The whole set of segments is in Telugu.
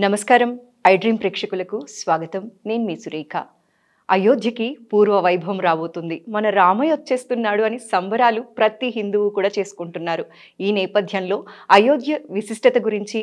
నమస్కారం ఐ డ్రీమ్ ప్రేక్షకులకు స్వాగతం. నేను మీ సురేఖ. అయోధ్యకి పూర్వ వైభవం రాబోతుంది. మన రామయ్య వచ్చేస్తున్నాడు అని సంబరాలు ప్రతి హిందువు కూడా చేసుకుంటున్నారు. ఈ నేపథ్యంలో అయోధ్య విశిష్టత గురించి,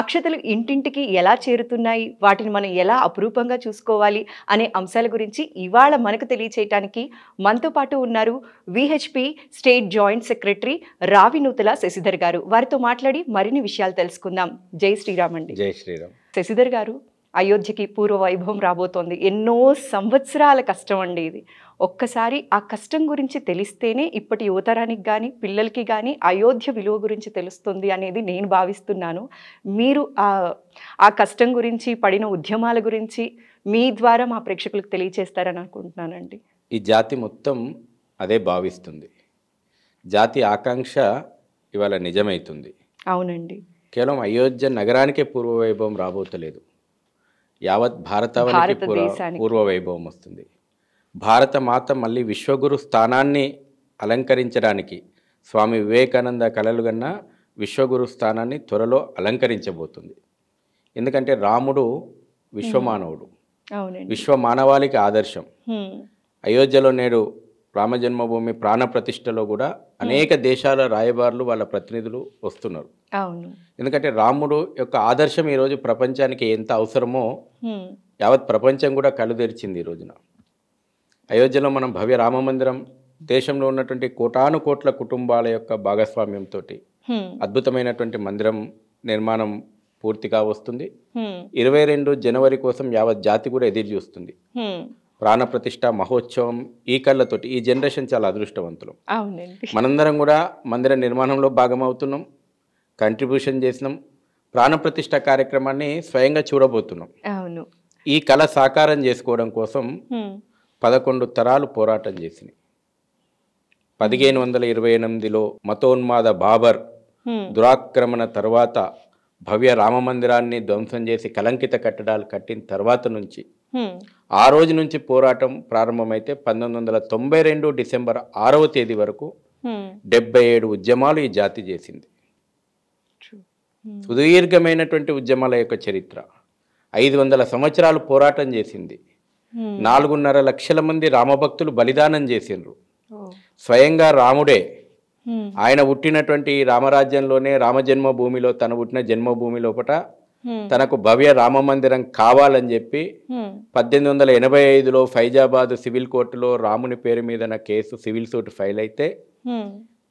అక్షతలు ఇంటింటికి ఎలా చేరుతున్నాయి, వాటిని మనం ఎలా అపురూపంగా చూసుకోవాలి అనే అంశాల గురించి ఇవాళ మనకు తెలియచేయటానికి మనతో పాటు ఉన్నారు VHP state joint secretary Ravinuthala Sasidhar గారు. వారితో మాట్లాడి మరిన్ని విషయాలు తెలుసుకుందాం. జై శ్రీరామ్ అండి. జై శ్రీరామ్. శశిధర్ గారు, అయోధ్యకి పూర్వ వైభవం రాబోతోంది. ఎన్నో సంవత్సరాల కష్టం అండి ఇది. ఒక్కసారి ఆ కష్టం గురించి తెలిస్తేనే ఇప్పటి యువతరానికి కానీ పిల్లలకి కానీ అయోధ్య విలువ గురించి తెలుస్తుంది అనేది నేను భావిస్తున్నాను. మీరు ఆ కష్టం గురించి, పడిన ఉద్యమాల గురించి మీ ద్వారా మా ప్రేక్షకులకు తెలియచేస్తారని అనుకుంటున్నానండి. ఈ జాతి మొత్తం అదే భావిస్తుంది. జాతి ఆకాంక్ష ఇవాళ నిజమవుతుంది. అవునండి. కేవలం అయోధ్య నగరానికే పూర్వ వైభవం రాబోతలేదు, యావత్ భారతావనికి పూర్వ వైభవం వస్తుంది. భారత మాత మళ్ళీ విశ్వగురు స్థానాన్ని అలంకరించడానికి స్వామి వివేకానంద కలలుగన్న విశ్వగురు స్థానాన్ని త్వరలో అలంకరించబోతుంది. ఎందుకంటే రాముడు విశ్వమానవుడు, విశ్వమానవాళికి ఆదర్శం. అయోధ్యలో నేడు రామజన్మభూమి ప్రాణప్రతిష్టలో కూడా అనేక దేశాల రాయబారులు వాళ్ళ ప్రతినిధులు వస్తున్నారు. ఎందుకంటే రాముడు యొక్క ఆదర్శం ఈరోజు ప్రపంచానికి ఎంత అవసరమో యావత్ ప్రపంచం కూడా కళ్ళు తెరిచింది. ఈ రోజున అయోధ్యలో మనం భవ్య రామ మందిరం దేశంలో ఉన్నటువంటి కోటాను కోట్ల కుటుంబాల యొక్క భాగస్వామ్యంతో అద్భుతమైనటువంటి మందిరం నిర్మాణం పూర్తిగా వస్తుంది. 22 జనవరి కోసం యావత్ జాతి కూడా ఎదురు చూస్తుంది. ప్రాణప్రతిష్ఠ మహోత్సవం ఈ కళ్ళతోటి ఈ జనరేషన్ చాలా అదృష్టవంతులు. మనందరం కూడా మందిర నిర్మాణంలో భాగమవుతున్నాం, కంట్రిబ్యూషన్ చేసినాం, ప్రాణప్రతిష్ఠ కార్యక్రమాన్ని స్వయంగా చూడబోతున్నాం. ఈ కళ సాకారం చేసుకోవడం కోసం 11 తరాలు పోరాటం చేసినాయి. 1528లో మతోన్మాద బాబర్ దురాక్రమణ తర్వాత భవ్య రామ మందిరాన్ని ధ్వంసం చేసి కలంకిత కట్టడాలు కట్టిన తర్వాత నుంచి ఆ రోజు నుంచి పోరాటం ప్రారంభమైతే 1992 డిసెంబర్ 6వ తేదీ వరకు 77 ఉద్యమాలు ఈ జాతి చేసింది. సుదీర్ఘమైనటువంటి ఉద్యమాల యొక్క చరిత్ర. 500 సంవత్సరాలు పోరాటం చేసింది. 4.5 లక్షల మంది రామభక్తులు బలిదానం చేసిండ్రు. స్వయంగా రాముడే ఆయన పుట్టినటువంటి రామరాజ్యంలోనే రామజన్మభూమిలో తను పుట్టిన జన్మభూమి లోపట తనకు భవ్య రామ మందిరం కావాలని చెప్పి 1885లో ఫైజాబాద్ సివిల్ కోర్టులో రాముని పేరు మీద కేసు సివిల్ సూట్ ఫైల్ అయితే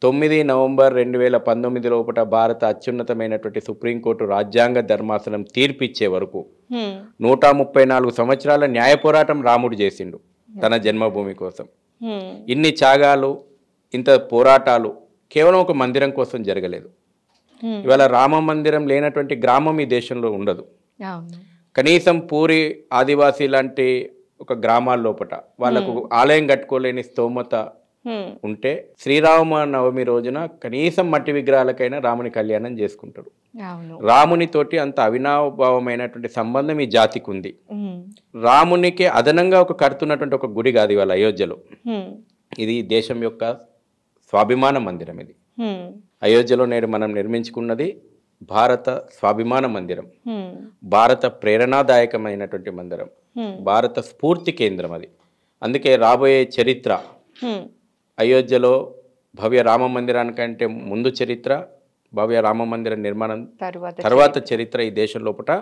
9 నవంబర్ 2019 లోపల భారత అత్యున్నతమైనటువంటి సుప్రీంకోర్టు రాజ్యాంగ ధర్మాసనం తీర్పిచ్చే వరకు 134 సంవత్సరాల న్యాయ పోరాటం రాముడు చేసిండు తన జన్మభూమి కోసం. ఇన్ని త్యాగాలు, ఇంత పోరాటాలు కేవలం ఒక మందిరం కోసం జరగలేదు. ఇవాళ రామ మందిరం లేనటువంటి గ్రామం ఈ దేశంలో ఉండదు. కనీసం పూరి ఆదివాసీ లాంటి ఒక గ్రామాల లోపల వాళ్ళకు ఆలయం కట్టుకోలేని స్తోమత ఉంటే శ్రీరామ నవమి రోజున కనీసం మట్టి విగ్రహాలకైనా రాముని కళ్యాణం చేసుకుంటారు. రామునితోటి అంత అవినాభావమైనటువంటి సంబంధం ఈ జాతికి ఉంది. రామునికి అదనంగా ఒక కడుతున్నటువంటి ఒక గుడి కాదు ఇవాళ అయోధ్యలో. ఇది దేశం యొక్క స్వాభిమాన మందిరం. ఇది అయోధ్యలో నేడు మనం నిర్మించుకున్నది భారత స్వాభిమాన మందిరం, భారత ప్రేరణాదాయకమైనటువంటి మందిరం, భారత స్ఫూర్తి కేంద్రం అది. అందుకే రాబోయే చరిత్ర అయోధ్యలో భవ్య రామ మందిరానికంటే ముందు చరిత్ర, భవ్య రామ మందిర నిర్మాణం తర్వాత చరిత్ర ఈ దేశం లోపల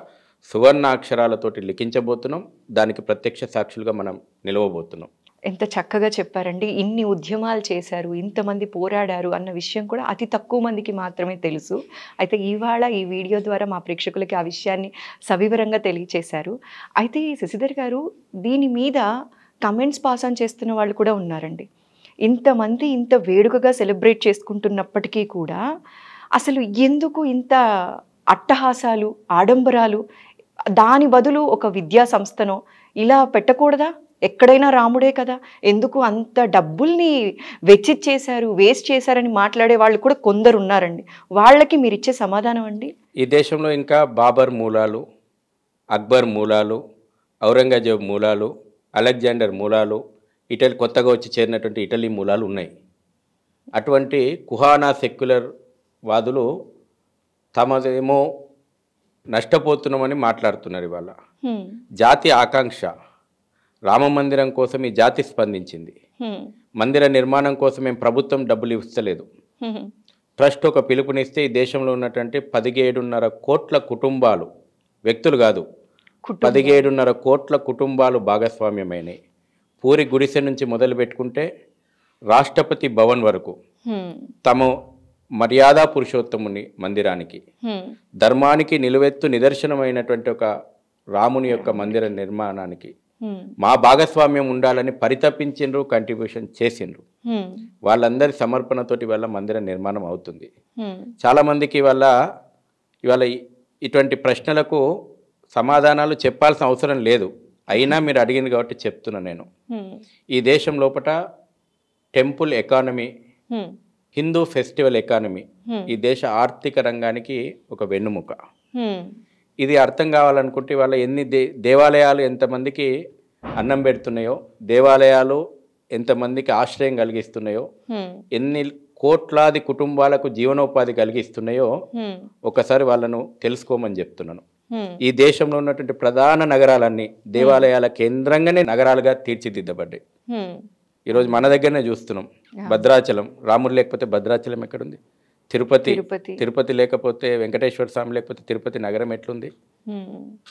సువర్ణ అక్షరాలతోటి లిఖించబోతున్నాం. దానికి ప్రత్యక్ష సాక్షులుగా మనం నిలవబోతున్నాం. ఎంత చక్కగా చెప్పారండి. ఇన్ని ఉద్యమాలు చేశారు, ఇంతమంది పోరాడారు అన్న విషయం కూడా అతి తక్కువ మందికి మాత్రమే తెలుసు. అయితే ఇవాళ ఈ వీడియో ద్వారా మా ప్రేక్షకులకి ఆ విషయాన్ని సవివరంగా తెలియచేశారు. అయితే శశిధర్ గారు, దీని మీద కమెంట్స్ పాస్ ఆన్ చేస్తున్న వాళ్ళు కూడా ఉన్నారండి. ఇంతమంది ఇంత వేడుకగా సెలబ్రేట్ చేసుకుంటున్నప్పటికీ కూడా అసలు ఎందుకు ఇంత అట్టహాసాలు, ఆడంబరాలు? దాని బదులు ఒక విద్యా సంస్థనో ఇలా పెట్టకూడదా? ఎక్కడైనా రాముడే కదా, ఎందుకు అంత డబ్బుల్ని వెచ్చిచ్చేశారు, వేస్ట్ చేశారని మాట్లాడే వాళ్ళు కూడా కొందరు ఉన్నారండి. వాళ్ళకి మీరు ఇచ్చే సమాధానం అండి? ఈ దేశంలో ఇంకా బాబర్ మూలాలు, అక్బర్ మూలాలు, ఔరంగజేబ్ మూలాలు, అలెగ్జాండర్ మూలాలు, ఇటలీ కొత్తగా వచ్చి చేరినటువంటి ఇటలీ మూలాలు ఉన్నాయి. అటువంటి కుహానా సెక్యులర్ వాదులు తమదేమో నష్టపోతున్నామని మాట్లాడుతున్నారు ఇవాళ. జాతి ఆకాంక్ష, రామ మందిరం కోసం ఈ జాతి స్పందించింది. మందిర నిర్మాణం కోసం ఏం ప్రభుత్వం డబ్బులు ఇస్తలేదు. ట్రస్ట్ ఒక పిలుపునిస్తే ఈ దేశంలో ఉన్నటువంటి 17.5 కోట్ల కుటుంబాలు, వ్యక్తులు కాదు, 17.5 కోట్ల కుటుంబాలు భాగస్వామ్యమైనవి. పూరి గుడిసె నుంచి మొదలు పెట్టుకుంటే రాష్ట్రపతి భవన్ వరకు తమ మర్యాద పురుషోత్తముని మందిరానికి, ధర్మానికి నిలువెత్తు నిదర్శనమైనటువంటి ఒక రాముని యొక్క మందిర నిర్మాణానికి మా భాగస్వామ్యం ఉండాలని పరితపించిండ్రు, కంట్రిబ్యూషన్ చేసిండ్రు. వాళ్ళందరి సమర్పణతోటి వల్ల మందిర నిర్మాణం అవుతుంది. చాలామందికి ఇవాళ ఇటువంటి ప్రశ్నలకు సమాధానాలు చెప్పాల్సిన అవసరం లేదు. అయినా మీరు అడిగింది కాబట్టి చెప్తున్నా నేను. ఈ దేశం లోపల temple economy, Hindu festival economy ఈ దేశ ఆర్థిక రంగానికి ఒక వెన్నుముక. ఇది అర్థం కావాలనుకుంటే వాళ్ళ ఎన్ని దేవాలయాలు ఎంతమందికి అన్నం పెడుతున్నాయో, దేవాలయాలు ఎంతమందికి ఆశ్రయం కలిగిస్తున్నాయో, ఎన్ని కోట్లాది కుటుంబాలకు జీవనోపాధి కలిగిస్తున్నాయో ఒకసారి వాళ్ళను తెలుసుకోమని చెప్తున్నాను. ఈ దేశంలో ఉన్నటువంటి ప్రధాన నగరాలన్నీ దేవాలయాల కేంద్రంగానే నగరాలుగా తీర్చిదిద్దబడ్డాయి. ఈరోజు మన దగ్గరనే చూస్తున్నాం. భద్రాచలం, రాముడు లేకపోతే భద్రాచలం ఎక్కడుంది? తిరుపతి లేకపోతే వెంకటేశ్వర స్వామి లేకపోతే తిరుపతి నగరం ఎట్లుంది?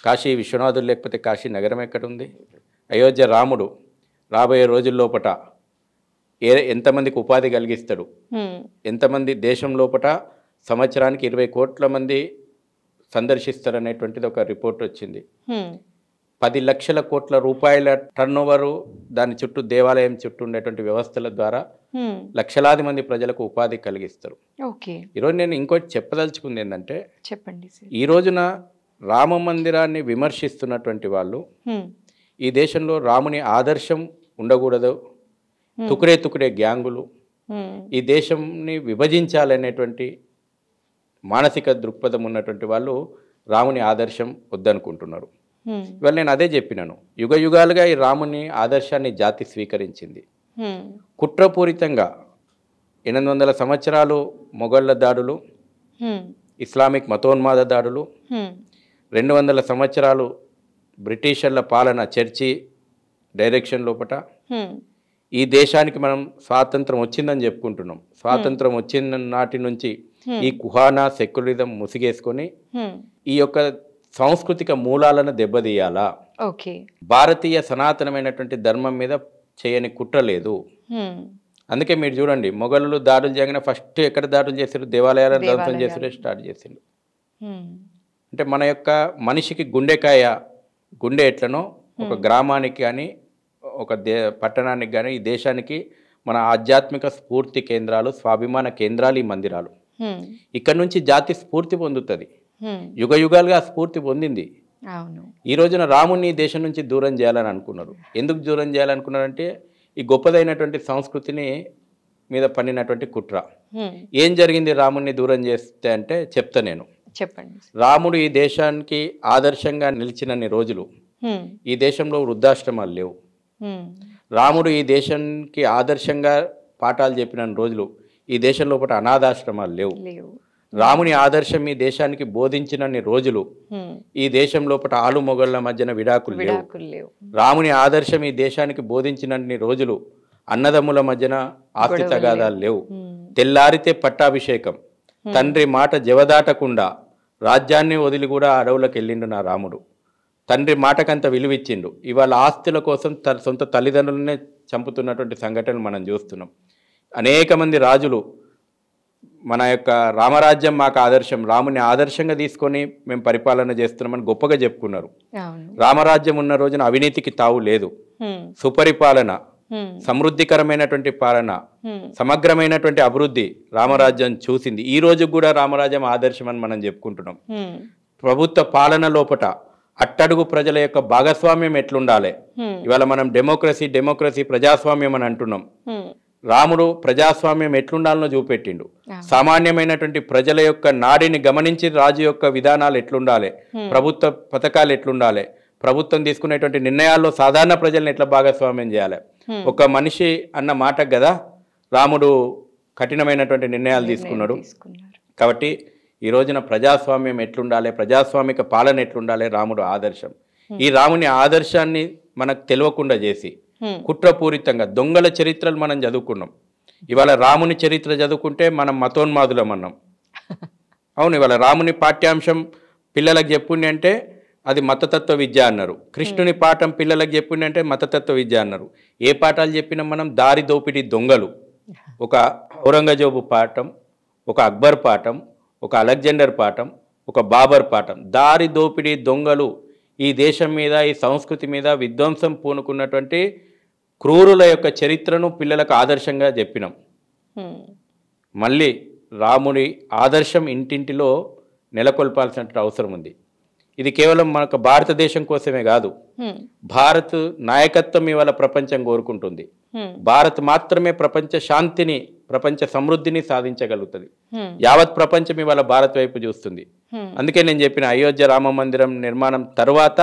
కాశీ విశ్వనాథుడు లేకపోతే కాశీ నగరం ఎక్కడుంది? అయోధ్య రాముడు రాబోయే రోజుల్లోపట ఎంతమందికి ఉపాధి కలిగిస్తాడు? ఎంతమంది దేశం లోపట సంవత్సరానికి 20 కోట్ల మంది సందర్శిస్తారనేటువంటిది ఒక రిపోర్ట్ వచ్చింది. 10 లక్షల కోట్ల రూపాయల టర్నోవరు, దాని చుట్టూ దేవాలయం చుట్టూ ఉండేటువంటి వ్యవస్థల ద్వారా లక్షలాది మంది ప్రజలకు ఉపాధి కలిగిస్తారు. ఈరోజు నేను ఇంకోటి చెప్పదలుచుకుంది ఏంటంటే, చెప్పండి. ఈ రోజున రామ మందిరాన్ని విమర్శిస్తున్నటువంటి వాళ్ళు ఈ దేశంలో రాముని ఆదర్శం ఉండకూడదు, తుకుడే గ్యాంగులు ఈ దేశంని విభజించాలనేటువంటి మానసిక దృక్పథం ఉన్నటువంటి వాళ్ళు రాముని ఆదర్శం వద్దనుకుంటున్నారు. ఇవాళ నేను అదే చెప్పినాను. యుగ యుగాలుగా ఈ రాముని ఆదర్శాన్ని జాతి స్వీకరించింది. కుట్రపూరితంగా 800 సంవత్సరాలు మొఘళ్ళ దాడులు, ఇస్లామిక్ మతోన్మాద దాడులు, 200 సంవత్సరాలు బ్రిటిషర్ల పాలన, చర్చి డైరెక్షన్ లోపట ఈ దేశానికి మనం స్వాతంత్రం వచ్చిందని చెప్పుకుంటున్నాం. స్వాతంత్రం వచ్చిన నాటి నుంచి ఈ కుహానా సెక్యులరిజం ముసిగేసుకొని ఈ యొక్క సాంస్కృతిక మూలాలను దెబ్బతీయాలా, భారతీయ సనాతనమైనటువంటి ధర్మం మీద చేయని కుట్ర లేదు. అందుకే మీరు చూడండి, మొఘలు దాడులు చేయగానే ఫస్ట్ ఎక్కడ దాడులు చేశారు? దేవాలయాలను ధ్వంసం చేసి స్టార్ట్ చేసిండు. అంటే మన యొక్క మనిషికి గుండె ఎట్లనో ఒక గ్రామానికి కానీ ఒక పట్టణానికి కానీ ఈ దేశానికి మన ఆధ్యాత్మిక స్ఫూర్తి కేంద్రాలు, స్వాభిమాన కేంద్రాలు ఈ మందిరాలు. ఇక్కడ నుంచి జాతి స్ఫూర్తి పొందుతుంది. యుగ యుగాలుగా స్ఫూర్తి పొందింది. ఈ రోజున రాముని దేశం నుంచి దూరం చేయాలని అనుకున్నారు. ఎందుకు దూరం చేయాలనుకున్నారంటే ఈ గొప్పదైనటువంటి సంస్కృతిని మీద పన్నినటువంటి కుట్ర. ఏం జరిగింది రాముని దూరం చేస్తే అంటే చెప్తా నేను. చెప్పండి. రాముడు ఈ దేశానికి ఆదర్శంగా నిలిచినన్ని రోజులు ఈ దేశంలో వృద్ధాశ్రమాలు లేవు. రాముడు ఈ దేశానికి ఆదర్శంగా పాఠాలు చెప్పిన రోజులు ఈ దేశంలో ఒకటి అనాథాశ్రమాలు లేవు. రాముని ఆదర్శం ఈ దేశానికి బోధించినన్ని రోజులు ఈ దేశం లోపల ఆలు మొగళ్ళ మధ్యన విడాకులు లేవు. రాముని ఆదర్శం ఈ దేశానికి బోధించినన్ని రోజులు అన్నదమ్ముల మధ్యన ఆస్తి తగాదాలు లేవు. తెల్లారితే పట్టాభిషేకం, తండ్రి మాట జవదాటకుండా రాజ్యాన్ని వదిలి కూడా అడవులకు వెళ్ళిండు నా రాముడు. తండ్రి మాటకంత విలువిచ్చిండు. ఇవాళ ఆస్తుల కోసం తన సొంత తల్లిదండ్రులనే చంపుతున్నటువంటి సంఘటనలు మనం చూస్తున్నాం. అనేక మంది రాజులు మన యొక్క రామరాజ్యం మాకు ఆదర్శం, రాముని ఆదర్శంగా తీసుకొని మేము పరిపాలన చేస్తున్నామని గొప్పగా చెప్పుకున్నారు. రామరాజ్యం ఉన్న రోజున అవినీతికి తావు లేదు. సుపరిపాలన, సమృద్ధికరమైనటువంటి పాలన, సమగ్రమైనటువంటి అభివృద్ధి రామరాజ్యం చూసింది. ఈ రోజు కూడా రామరాజ్యం ఆదర్శం అని మనం చెప్పుకుంటున్నాం. ప్రభుత్వ పాలన లోపట అట్టడుగు ప్రజల యొక్క భాగస్వామ్యం ఎట్లుండాలి? ఇవాళ మనం డెమోక్రసీ ప్రజాస్వామ్యం అని అంటున్నాం. రాముడు ప్రజాస్వామ్యం ఎట్లుండాలనో చూపెట్టిండు. సామాన్యమైనటువంటి ప్రజల యొక్క నాడిని గమనించి రాజు యొక్క విధానాలు ఎట్లుండాలి, ప్రభుత్వ పథకాలు ఎట్లుండాలి, ప్రభుత్వం తీసుకునేటువంటి నిర్ణయాల్లో సాధారణ ప్రజల్ని ఎట్లా భాగస్వామ్యం చేయాలి. ఒక మనిషి అన్న మాట కదా రాముడు కఠినమైనటువంటి నిర్ణయాలు తీసుకున్నాడు. కాబట్టి ఈ రోజున ప్రజాస్వామ్యం ఎట్లుండాలి, ప్రజాస్వామిక పాలన ఎట్లుండాలి, రాముడు ఆదర్శం. ఈ రాముని ఆదర్శాన్ని మనకు తెలియకుండా చేసి కుట్రపూరితంగా దొంగల చరిత్రలు మనం చదువుకున్నాం. ఇవాళ రాముని చరిత్ర చదువుకుంటే మనం మతోన్మాదులం అన్నాం. అవును, ఇవాళ రాముని పాఠ్యాంశం పిల్లలకు చెప్పుండి అంటే అది మతతత్వ విద్య అన్నారు. కృష్ణుని పాఠం పిల్లలకు చెప్పుండి అంటే మతతత్వ విద్య అన్నారు. ఏ పాఠాలు చెప్పినా మనం దారి దోపిడీ దొంగలు. ఒక ఔరంగజేబు పాఠం, ఒక అక్బర్ పాఠం, ఒక అలెగ్జాండర్ పాఠం, ఒక బాబర్ పాఠం. దారి దోపిడీ దొంగలు ఈ దేశం మీద, ఈ సంస్కృతి మీద విధ్వంసం పూనుకున్నటువంటి క్రూరుల యొక్క చరిత్రను పిల్లలకు ఆదర్శంగా చెప్పినాం. మళ్ళీ రాముడి ఆదర్శం ఇంటింటిలో నెలకొల్పాల్సిన అవసరం ఉంది. ఇది కేవలం మనకు భారతదేశం కోసమే కాదు, భారత్ నాయకత్వం ఇవాళ ప్రపంచం కోరుకుంటుంది. భారత్ మాత్రమే ప్రపంచ శాంతిని, ప్రపంచ సమృద్ధిని సాధించగలుగుతుంది. యావత్ ప్రపంచం ఇవాళ భారత్ వైపు చూస్తుంది. అందుకే నేను చెప్పిన అయోధ్య రామ మందిరం నిర్మాణం తర్వాత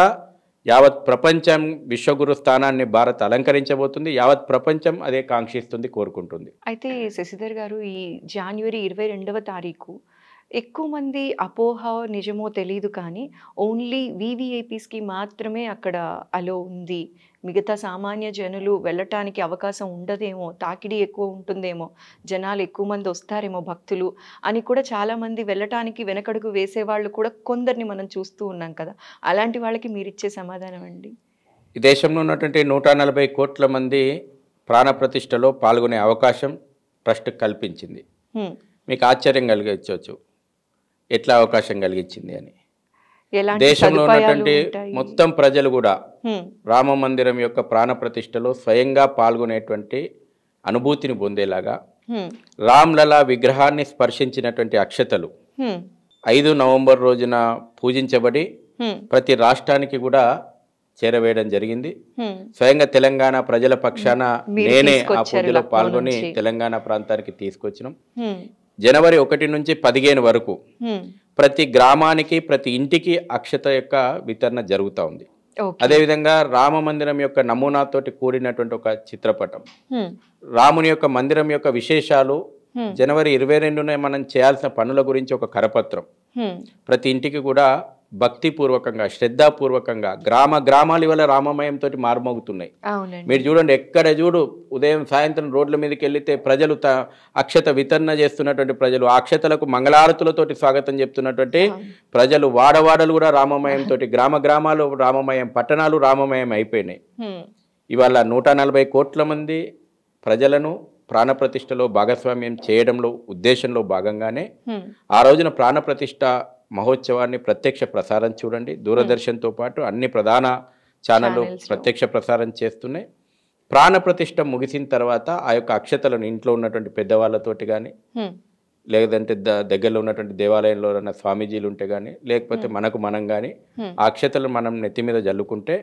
యావత్ ప్రపంచం విశ్వగురు స్థానాన్ని భారత్ అలంకరించబోతుంది. యావత్ ప్రపంచం అదే కాంక్షిస్తుంది, కోరుకుంటుంది. అయితే శశిధర్ గారు, ఈ జనవరి 22వ తారీఖు ఎక్కువ మంది అపోహ నిజమో తెలియదు కానీ ఓన్లీ వివిఐపీస్కి మాత్రమే అక్కడ అలో ఉంది, మిగతా సామాన్య జనులు వెళ్ళటానికి అవకాశం ఉండదేమో, తాకిడి ఎక్కువ ఉంటుందేమో, జనాలు ఎక్కువ మంది వస్తారేమో భక్తులు అని కూడా చాలామంది వెళ్ళటానికి వెనకడుగు వేసేవాళ్ళు కూడా కొందరిని మనం చూస్తూ ఉన్నాం కదా. అలాంటి వాళ్ళకి మీరు ఇచ్చే సమాధానం అండి? ఈ దేశంలో ఉన్నటువంటి 140 కోట్ల మంది ప్రాణప్రతిష్టలో పాల్గొనే అవకాశం ట్రస్ట్ కల్పించింది. మీకు ఆశ్చర్యం కలిగించవచ్చు ఎట్లా అవకాశం కలిగించింది అని. దేశంలో ఉన్నటువంటి మొత్తం ప్రజలు కూడా రామ మందిరం యొక్క ప్రాణప్రతిష్టలో స్వయంగా పాల్గొనేటువంటి అనుభూతిని పొందేలాగా రామ్లలా విగ్రహాన్ని స్పర్శించినటువంటి అక్షతలు 5 నవంబర్ రోజున పూజించబడి ప్రతి రాష్ట్రానికి కూడా చేరవేయడం జరిగింది. స్వయంగా తెలంగాణ ప్రజల పక్షాన నేనే ఆ పూజలో పాల్గొని తెలంగాణ ప్రాంతానికి తీసుకొచ్చినాం. జనవరి 1 నుంచి 15 వరకు ప్రతి గ్రామానికి, ప్రతి ఇంటికి అక్షత యొక్క వితరణ జరుగుతూ ఉంది. అదేవిధంగా రామ మందిరం యొక్క నమూనాతోటి కూడినటువంటి ఒక చిత్రపటం, రాముని యొక్క మందిరం యొక్క విశేషాలు, జనవరి 22న మనం చేయాల్సిన పనుల గురించి ఒక కరపత్రం ప్రతి ఇంటికి కూడా భక్తిపూర్వకంగా, శ్రద్ధాపూర్వకంగా గ్రామాలు ఇవాళ రామమయంతో మారుమోగుతున్నాయి. మీరు చూడండి, ఎక్కడ చూడు ఉదయం సాయంత్రం రోడ్ల మీదకి వెళ్తే ప్రజలు అక్షత వితరణ చేస్తున్నటువంటి ప్రజలు, అక్షతలకు మంగళారతులతోటి స్వాగతం చెప్తున్నటువంటి ప్రజలు, వాడవాడలు కూడా రామమయంతో, గ్రామాలు రామమయం, పట్టణాలు రామమయం అయిపోయినాయి. ఇవాళ 140 కోట్ల మంది ప్రజలను ప్రాణప్రతిష్టలో భాగస్వామ్యం చేయడంలో ఉద్దేశంలో భాగంగానే ఆ రోజున ప్రాణప్రతిష్ఠ మహోత్సవాన్ని ప్రత్యక్ష ప్రసారం చూడండి. దూరదర్శన్తో పాటు అన్ని ప్రధాన ఛానళ్ళు ప్రత్యక్ష ప్రసారం చేస్తున్నాయి. ప్రాణప్రతిష్ఠ ముగిసిన తర్వాత ఆ యొక్క అక్షతలను ఇంట్లో ఉన్నటువంటి పెద్దవాళ్ళతోటి కానీ, లేదంటే దగ్గరలో ఉన్నటువంటి దేవాలయంలో ఉన్న స్వామీజీలు ఉంటే కానీ, లేకపోతే మనం కానీ ఆ అక్షతలను మనం నెత్తి మీద జల్లుకుంటే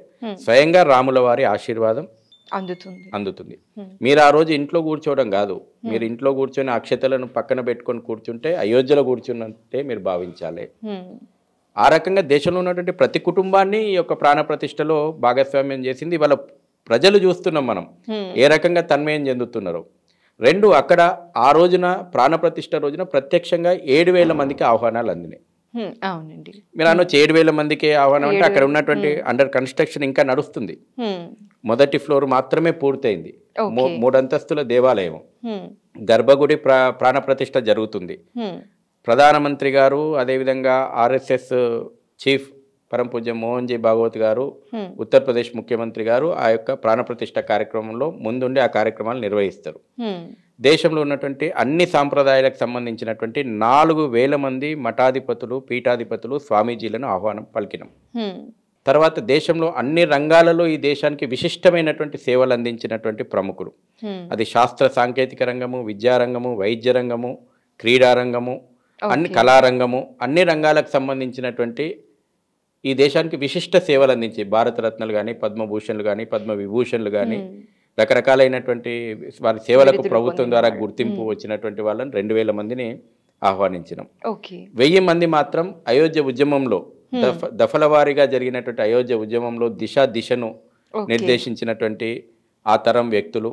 స్వయంగా రాముల వారి ఆశీర్వాదం అందుతుంది. మీరు ఆ రోజు ఇంట్లో కూర్చోవడం కాదు, మీరు ఇంట్లో కూర్చొని అక్షతలను పక్కన పెట్టుకొని కూర్చుంటే అయోధ్యలో కూర్చున్నట్టే మీరు భావించాలి. ఆ రకంగా దేశంలో ఉన్నటువంటి ప్రతి కుటుంబాన్ని ఈ యొక్క ప్రాణప్రతిష్టలో భాగస్వామ్యం చేసింది. ఇవాళ ప్రజలు చూస్తున్నాం మనం ఏ రకంగా తన్మయం చెందుతున్నారు. 2, అక్కడ ఆ రోజున ప్రాణప్రతిష్ఠ రోజున ప్రత్యక్షంగా 7,000 మందికి ఆహ్వానాలు అందినాయి. అవునండి, మీరు అనొచ్చు 7,000 మందికి ఆహ్వానం అంటే అక్కడ ఉన్నటువంటి అండర్ కన్స్ట్రక్షన్ ఇంకా నడుస్తుంది. మొదటి ఫ్లోర్ మాత్రమే పూర్తయింది. 3 అంతస్తుల దేవాలయం, గర్భగుడి ప్రాణప్రతిష్ఠ జరుగుతుంది. ప్రధానమంత్రి గారు, అదేవిధంగా ఆర్ఎస్ఎస్ చీఫ్ పరంపూజ్య మోహన్ జీ భాగవత్ గారు, ఉత్తరప్రదేశ్ ముఖ్యమంత్రి గారు ఆ యొక్క ప్రాణప్రతిష్ఠ కార్యక్రమంలో ముందుండి ఆ కార్యక్రమాలు నిర్వహిస్తారు. దేశంలో ఉన్నటువంటి అన్ని సాంప్రదాయాలకు సంబంధించినటువంటి 4,000 మంది మఠాధిపతులు, పీఠాధిపతులు, స్వామీజీలను ఆహ్వానం పలికినాం. తర్వాత దేశంలో అన్ని రంగాలలో ఈ దేశానికి విశిష్టమైనటువంటి సేవలు అందించినటువంటి ప్రముఖులు, అది శాస్త్ర సాంకేతిక రంగము, విద్యారంగము, వైద్య రంగము, క్రీడారంగము, అన్ని కళారంగము, అన్ని రంగాలకు సంబంధించినటువంటి ఈ దేశానికి విశిష్ట సేవలు అందించి భారతరత్నలు కానీ, పద్మభూషణ్లు కానీ, పద్మవిభూషణ్లు కానీ, రకరకాలైనటువంటి వారి సేవలకు ప్రభుత్వం ద్వారా గుర్తింపు వచ్చినటువంటి వాళ్ళని 2,000 మందిని ఆహ్వానించినాం. 1,000 మంది మాత్రం అయోధ్య ఉద్యమంలో దఫల వారీగా జరిగినటువంటి అయోధ్య ఉద్యమంలో దిశను నిర్దేశించినటువంటి ఆ తరం వ్యక్తులు,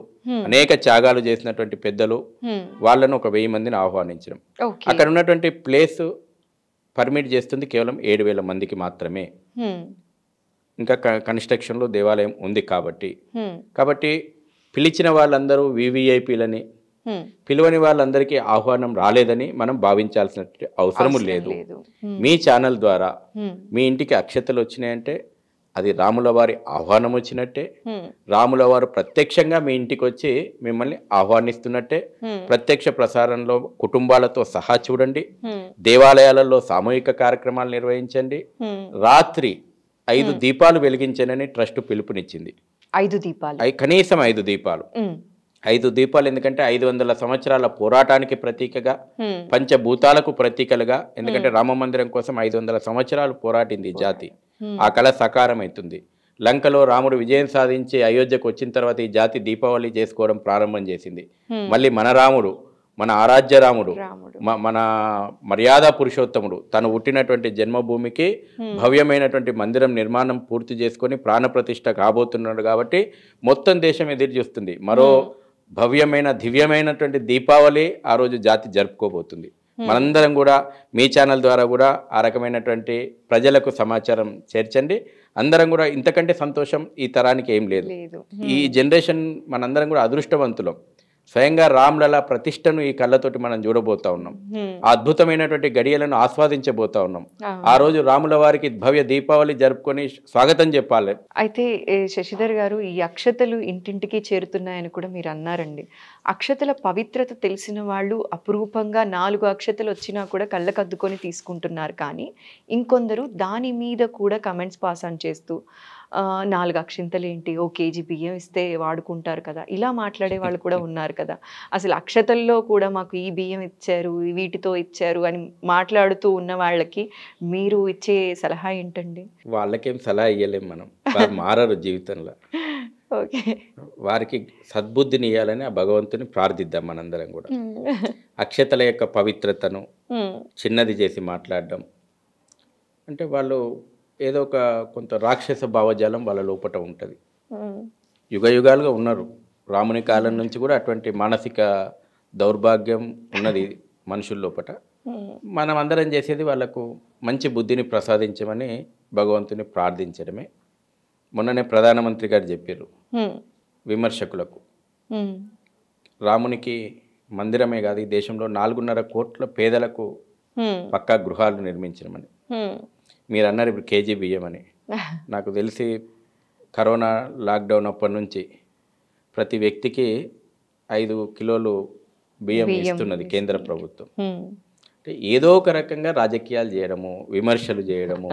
అనేక త్యాగాలు చేసినటువంటి పెద్దలు, వాళ్ళను ఒక 1,000 మందిని ఆహ్వానించడం. అక్కడ ఉన్నటువంటి ప్లేస్ పర్మిట్ చేస్తుంది కేవలం 7,000 మందికి మాత్రమే. ఇంకా కన్స్ట్రక్షన్లో దేవాలయం ఉంది కాబట్టి పిలిచిన వాళ్ళందరూ వివిఐపీలని, పిలువని వాళ్ళందరికీ ఆహ్వానం రాలేదని మనం భావించాల్సిన అవసరం లేదు. మీ ఛానల్ ద్వారా మీ ఇంటికి అక్షతలు వచ్చినాయంటే అది రాముల వారి ఆహ్వానం వచ్చినట్టే, రాముల వారు ప్రత్యక్షంగా మీ ఇంటికి వచ్చి మిమ్మల్ని ఆహ్వానిస్తున్నట్టే. ప్రత్యక్ష ప్రసారంలో కుటుంబాలతో సహా చూడండి, దేవాలయాలలో సామూహిక కార్యక్రమాలు నిర్వహించండి, రాత్రి 5 దీపాలు వెలిగించనని ట్రస్ట్ పిలుపునిచ్చింది. 5 దీపాలు, కనీసం 5 దీపాలు. 5 దీపాలు ఎందుకంటే 500 సంవత్సరాల పోరాటానికి ప్రతీకగా, పంచభూతాలకు ప్రతీకలుగా. ఎందుకంటే రామ మందిరం కోసం 500 సంవత్సరాలు పోరాటింది జాతి. ఆ కళ సకారం అవుతుంది. లంకలో రాముడు విజయం సాధించి అయోధ్యకు వచ్చిన తర్వాత ఈ జాతి దీపావళి చేసుకోవడం ప్రారంభం చేసింది. మళ్ళీ మన రాముడు, మన ఆరాధ్య రాముడు, మన మర్యాద పురుషోత్తముడు తను పుట్టినటువంటి జన్మభూమికి భవ్యమైనటువంటి మందిరం నిర్మాణం పూర్తి చేసుకొని ప్రాణప్రతిష్ఠ కాబోతున్నాడు. కాబట్టి మొత్తం దేశం ఎదురు చూస్తుంది. మరో భవ్యమైన దివ్యమైనటువంటి దీపావళి ఆ రోజు జాతి జరుపుకోబోతుంది. మనందరం కూడా మీ ఛానల్ ద్వారా కూడా ఆ రకమైనటువంటి ప్రజలకు సమాచారం చేర్చండి. అందరం కూడా ఇంతకంటే సంతోషం ఈ తరానికి ఏం లేదు. ఈ జనరేషన్ మనందరం కూడా అదృష్టవంతులం. స్వయంగా రామ్లలా ప్రతిష్టను ఈ కళ్ళతోటి మనం చూడబోతా ఉన్నాం. ఆ అద్భుతమైనటువంటి గడియలను ఆస్వాదించబోతా ఉన్నాం. ఆ రోజు రాముల వారికి భవ్య దీపావళి జరుపుకొని స్వాగతం చెప్పాలి. అయితే శశిధర్ గారు, ఈ అక్షతలు ఇంటింటికి చేరుతున్నాయని కూడా మీరు అన్నారండి. అక్షతల పవిత్రత తెలిసిన వాళ్ళు అపురూపంగా 4 అక్షతలు వచ్చినా కూడా కళ్ళకద్దుకొని తీసుకుంటున్నారు. కానీ ఇంకొందరు దాని మీద కూడా కమెంట్స్ పాస్ ఆన్ చేస్తూ 4 అక్షింతలు ఏంటి, ఓ కేజీ బియ్యం ఇస్తే వాడుకుంటారు కదా, ఇలా మాట్లాడే వాళ్ళు కూడా ఉన్నారు కదా. అసలు అక్షతల్లో కూడా మాకు ఈ బియ్యం ఇచ్చారు, వీటితో ఇచ్చారు అని మాట్లాడుతూ ఉన్న వాళ్ళకి మీరు ఇచ్చే సలహా ఏంటండి? వాళ్ళకేం సలహా ఇయ్యలేం మనం, వారు మారరు జీవితంలో. ఓకే, వారికి సద్బుద్ధిని ఇవ్వాలని ఆ భగవంతుని ప్రార్థిద్దాం మనందరం కూడా. అక్షతల యొక్క పవిత్రతను చిన్నది చేసి మాట్లాడడం అంటే వాళ్ళు ఏదో ఒక కొంత రాక్షస భావజాలం వాళ్ళ లోపట ఉంటుంది. యుగ యుగాలుగా ఉన్నారు. రాముని కాలం నుంచి కూడా అటువంటి మానసిక దౌర్భాగ్యం ఉన్నది మనుషుల లోపట. మనం అందరం చేసేది వాళ్ళకు మంచి బుద్ధిని ప్రసాదించమని భగవంతుని ప్రార్థించడమే. మొన్ననే ప్రధానమంత్రి గారు చెప్పారు విమర్శకులకు, రామునికి మందిరమే కాదు ఈ దేశంలో 4.5 కోట్ల పేదలకు పక్కా గృహాలు నిర్మించడమని. మీరు అన్నారు ఇప్పుడు కేజీ బియ్యం అని. నాకు తెలిసి కరోనా లాక్డౌన్ అప్పటి నుంచి ప్రతి వ్యక్తికి 5 కిలోలు బియ్యం ఇస్తున్నది కేంద్ర ప్రభుత్వం. అంటే ఏదో ఒక రకంగా రాజకీయాలు చేయడము, విమర్శలు చేయడము,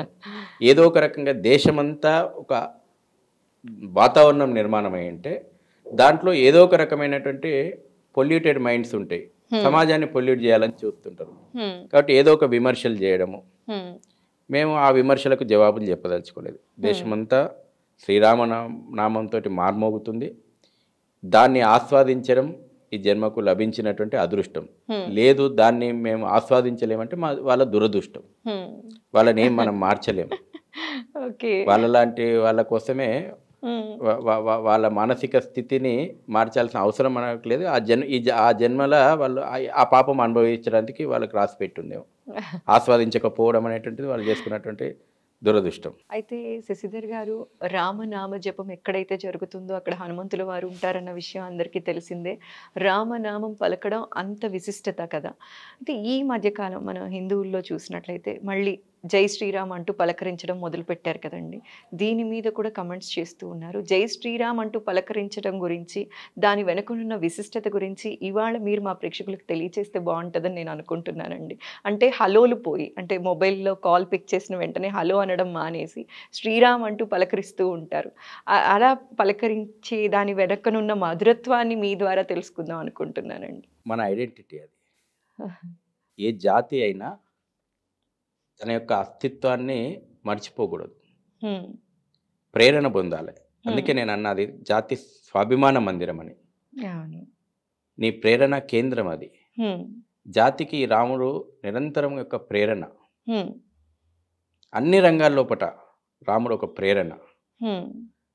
ఏదో ఒక రకంగా దేశమంతా ఒక వాతావరణం నిర్మాణం అయి ఉంటే దాంట్లో ఏదో ఒక రకమైనటువంటి పొల్యూటెడ్ మైండ్స్ ఉంటాయి. సమాజాన్ని పొల్యూట్ చేయాలని చూస్తుంటారు. కాబట్టి ఏదో ఒక విమర్శలు చేయడము. మేము ఆ విమర్శలకు జవాబులు చెప్పదలుచుకోలేదు. దేశమంతా శ్రీరామ నామంతో మార్మోగుతుంది. దాన్ని ఆస్వాదించడం ఈ జన్మకు లభించినటువంటి అదృష్టం. లేదు దాన్ని మేము ఆస్వాదించలేమంటే వాళ్ళ దురదృష్టం. వాళ్ళని మనం మార్చలేము. వాళ్ళలాంటి వాళ్ళ కోసమే వాళ్ళ మానసిక స్థితిని మార్చాల్సిన అవసరం మనకు లేదు. ఆ జన్మల వాళ్ళు ఆ పాపం అనుభవించడానికి వాళ్ళకి రాసి పెట్టుందేమో. ఆస్వాదించకపోవడం అనేటువంటిది వాళ్ళు చేసుకున్నటువంటి దురదృష్టం. అయితే శశిధర్ గారు, రామనామ జపం ఎక్కడైతే జరుగుతుందో అక్కడ హనుమంతుల వారు ఉంటారన్న విషయం అందరికీ తెలిసిందే. రామనామం పలకడం అంత విశిష్టత కదా. అయితే ఈ మధ్యకాలం మన హిందువుల్లో చూసినట్లయితే మళ్ళీ జై శ్రీరామ్ అంటూ పలకరించడం మొదలుపెట్టారు కదండి. దీని మీద కూడా కమెంట్స్ చేస్తూ ఉన్నారు. జై శ్రీరామ్ అంటూ పలకరించడం గురించి, దాని వెనుకనున్న విశిష్టత గురించి ఇవాళ మీరు మా ప్రేక్షకులకు తెలియచేస్తే బాగుంటుందని నేను అనుకుంటున్నానండి. అంటే హలోలు పోయి, అంటే మొబైల్లో కాల్ పిక్ చేసిన వెంటనే హలో అనడం మానేసి శ్రీరామ్ అంటూ పలకరిస్తూ ఉంటారు. అలా పలకరించే దాని వెనకనున్న మధురత్వాన్ని మీ ద్వారా తెలుసుకుందాం అనుకుంటున్నానండి. మన ఐడెంటిటీ అది. ఏ జాతి అయినా తన యొక్క అస్తిత్వాన్ని మర్చిపోకూడదు, ప్రేరణ పొందాలి. అందుకే నేను అన్నది జాతి స్వాభిమాన మందిరం అని. నీ ప్రేరణ కేంద్రం అది. జాతికి రాముడు నిరంతరం యొక్క ప్రేరణ. అన్ని రంగాల్లోపట రాముడు ఒక ప్రేరణ.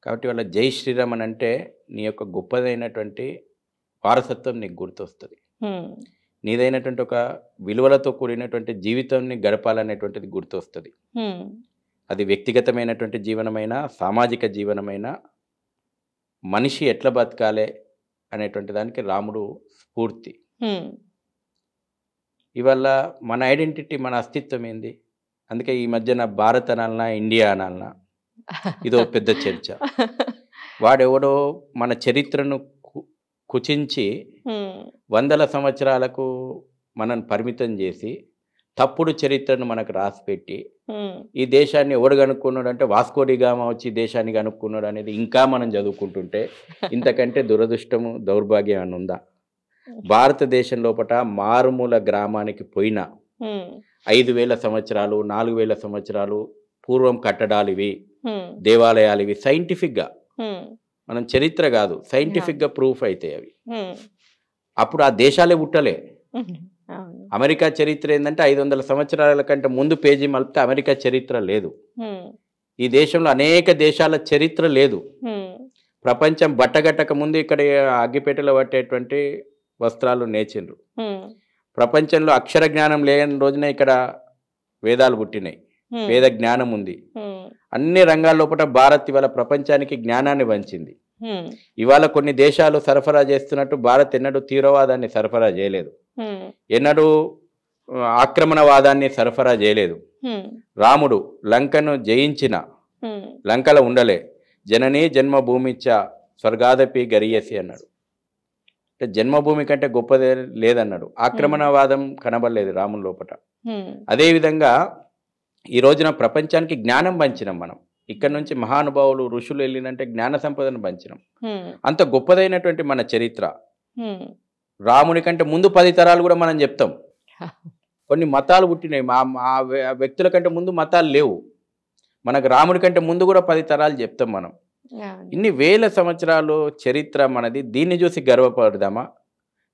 కాబట్టి వాళ్ళ జై శ్రీరామ్ అని అంటే నీ యొక్క గొప్పదైనటువంటి వారసత్వం నీకు గుర్తొస్తుంది. నీదైనటువంటి ఒక విలువలతో కూడినటువంటి జీవితాన్ని గడపాలనేటువంటిది గుర్తొస్తుంది. అది వ్యక్తిగతమైనటువంటి జీవనమైనా సామాజిక జీవనమైనా మనిషి ఎట్లా బతకాలి అనేటువంటి దానికి రాముడు స్ఫూర్తి. ఇవల్ల మన ఐడెంటిటీ, మన అస్తిత్వం ఏంది? అందుకే ఈ మధ్యన భారత్ అనాలనా ఇండియా అనాలనా ఇదో పెద్ద చర్చ. వాడెవడో మన చరిత్రను కుచించి వందల సంవత్సరాలకు మనల్ని పరిమితం చేసి తప్పుడు చరిత్రను మనకు రాసిపెట్టి ఈ దేశాన్ని ఎవడు కనుక్కున్నాడు అంటే వాస్కోడిగామా వచ్చి దేశాన్ని కనుక్కున్నాడు అనేది ఇంకా మనం చదువుకుంటుంటే ఇంతకంటే దురదృష్టము దౌర్భాగ్యం అని ఉందా? భారతదేశం లోపల మారుమూల గ్రామానికి పోయిన 5,000 సంవత్సరాలు 4,000 సంవత్సరాలు పూర్వం కట్టడాలు ఇవి, దేవాలయాలు ఇవి. సైంటిఫిక్గా మనం చరిత్ర కాదు, సైంటిఫిక్గా ప్రూఫ్ అయితే అవి. అప్పుడు ఆ దేశాలే పుట్టలే. అమెరికా చరిత్ర ఏంటంటే 500 సంవత్సరాల కంటే ముందు పేజీ మలిపితే అమెరికా చరిత్ర లేదు. ఈ దేశంలో అనేక దేశాల చరిత్ర లేదు. ప్రపంచం బట్టగట్టక ముందు ఇక్కడ అగ్గిపెట్టెలో పట్టేటువంటి వస్త్రాలు నేర్చిండ్రు. ప్రపంచంలో అక్షర జ్ఞానం లేని రోజున ఇక్కడ వేదాలు పుట్టినాయి, వేద జ్ఞానం ఉంది. అన్ని రంగాల లోపల భారత్ ఇవాళ ప్రపంచానికి జ్ఞానాన్ని వంచింది. ఇవాళ కొన్ని దేశాలు సరఫరా చేస్తున్నట్టు భారత్ ఎన్నడూ తీవ్రవాదాన్ని సరఫరా చేయలేదు, ఎన్నడూ ఆక్రమణవాదాన్ని సరఫరా చేయలేదు. రాముడు లంకను జయించిన లంకలో ఉండలే, జననీ జన్మభూమిచ్చ స్వర్గాదపి గరియసి అన్నాడు. అంటే జన్మభూమి కంటే గొప్పదే లేదన్నాడు. ఆక్రమణవాదం కనబడలేదు రాముని లోపల. అదేవిధంగా ఈ రోజున ప్రపంచానికి జ్ఞానం పంచినాం మనం. ఇక్కడ నుంచి మహానుభావులు ఋషులు వెళ్ళినంటే జ్ఞాన సంపదను పంచినాం. అంత గొప్పదైనటువంటి మన చరిత్ర. రాముని కంటే ముందు 10 తరాలు కూడా మనం చెప్తాం. కొన్ని మతాలు పుట్టినాయి, ఆ వ్యక్తుల కంటే ముందు మతాలు లేవు. మనకు రాముడి కంటే ముందు కూడా 10 తరాలు చెప్తాం మనం. ఇన్ని వేల సంవత్సరాలు చరిత్ర మనది. దీన్ని చూసి గర్వపడదామా?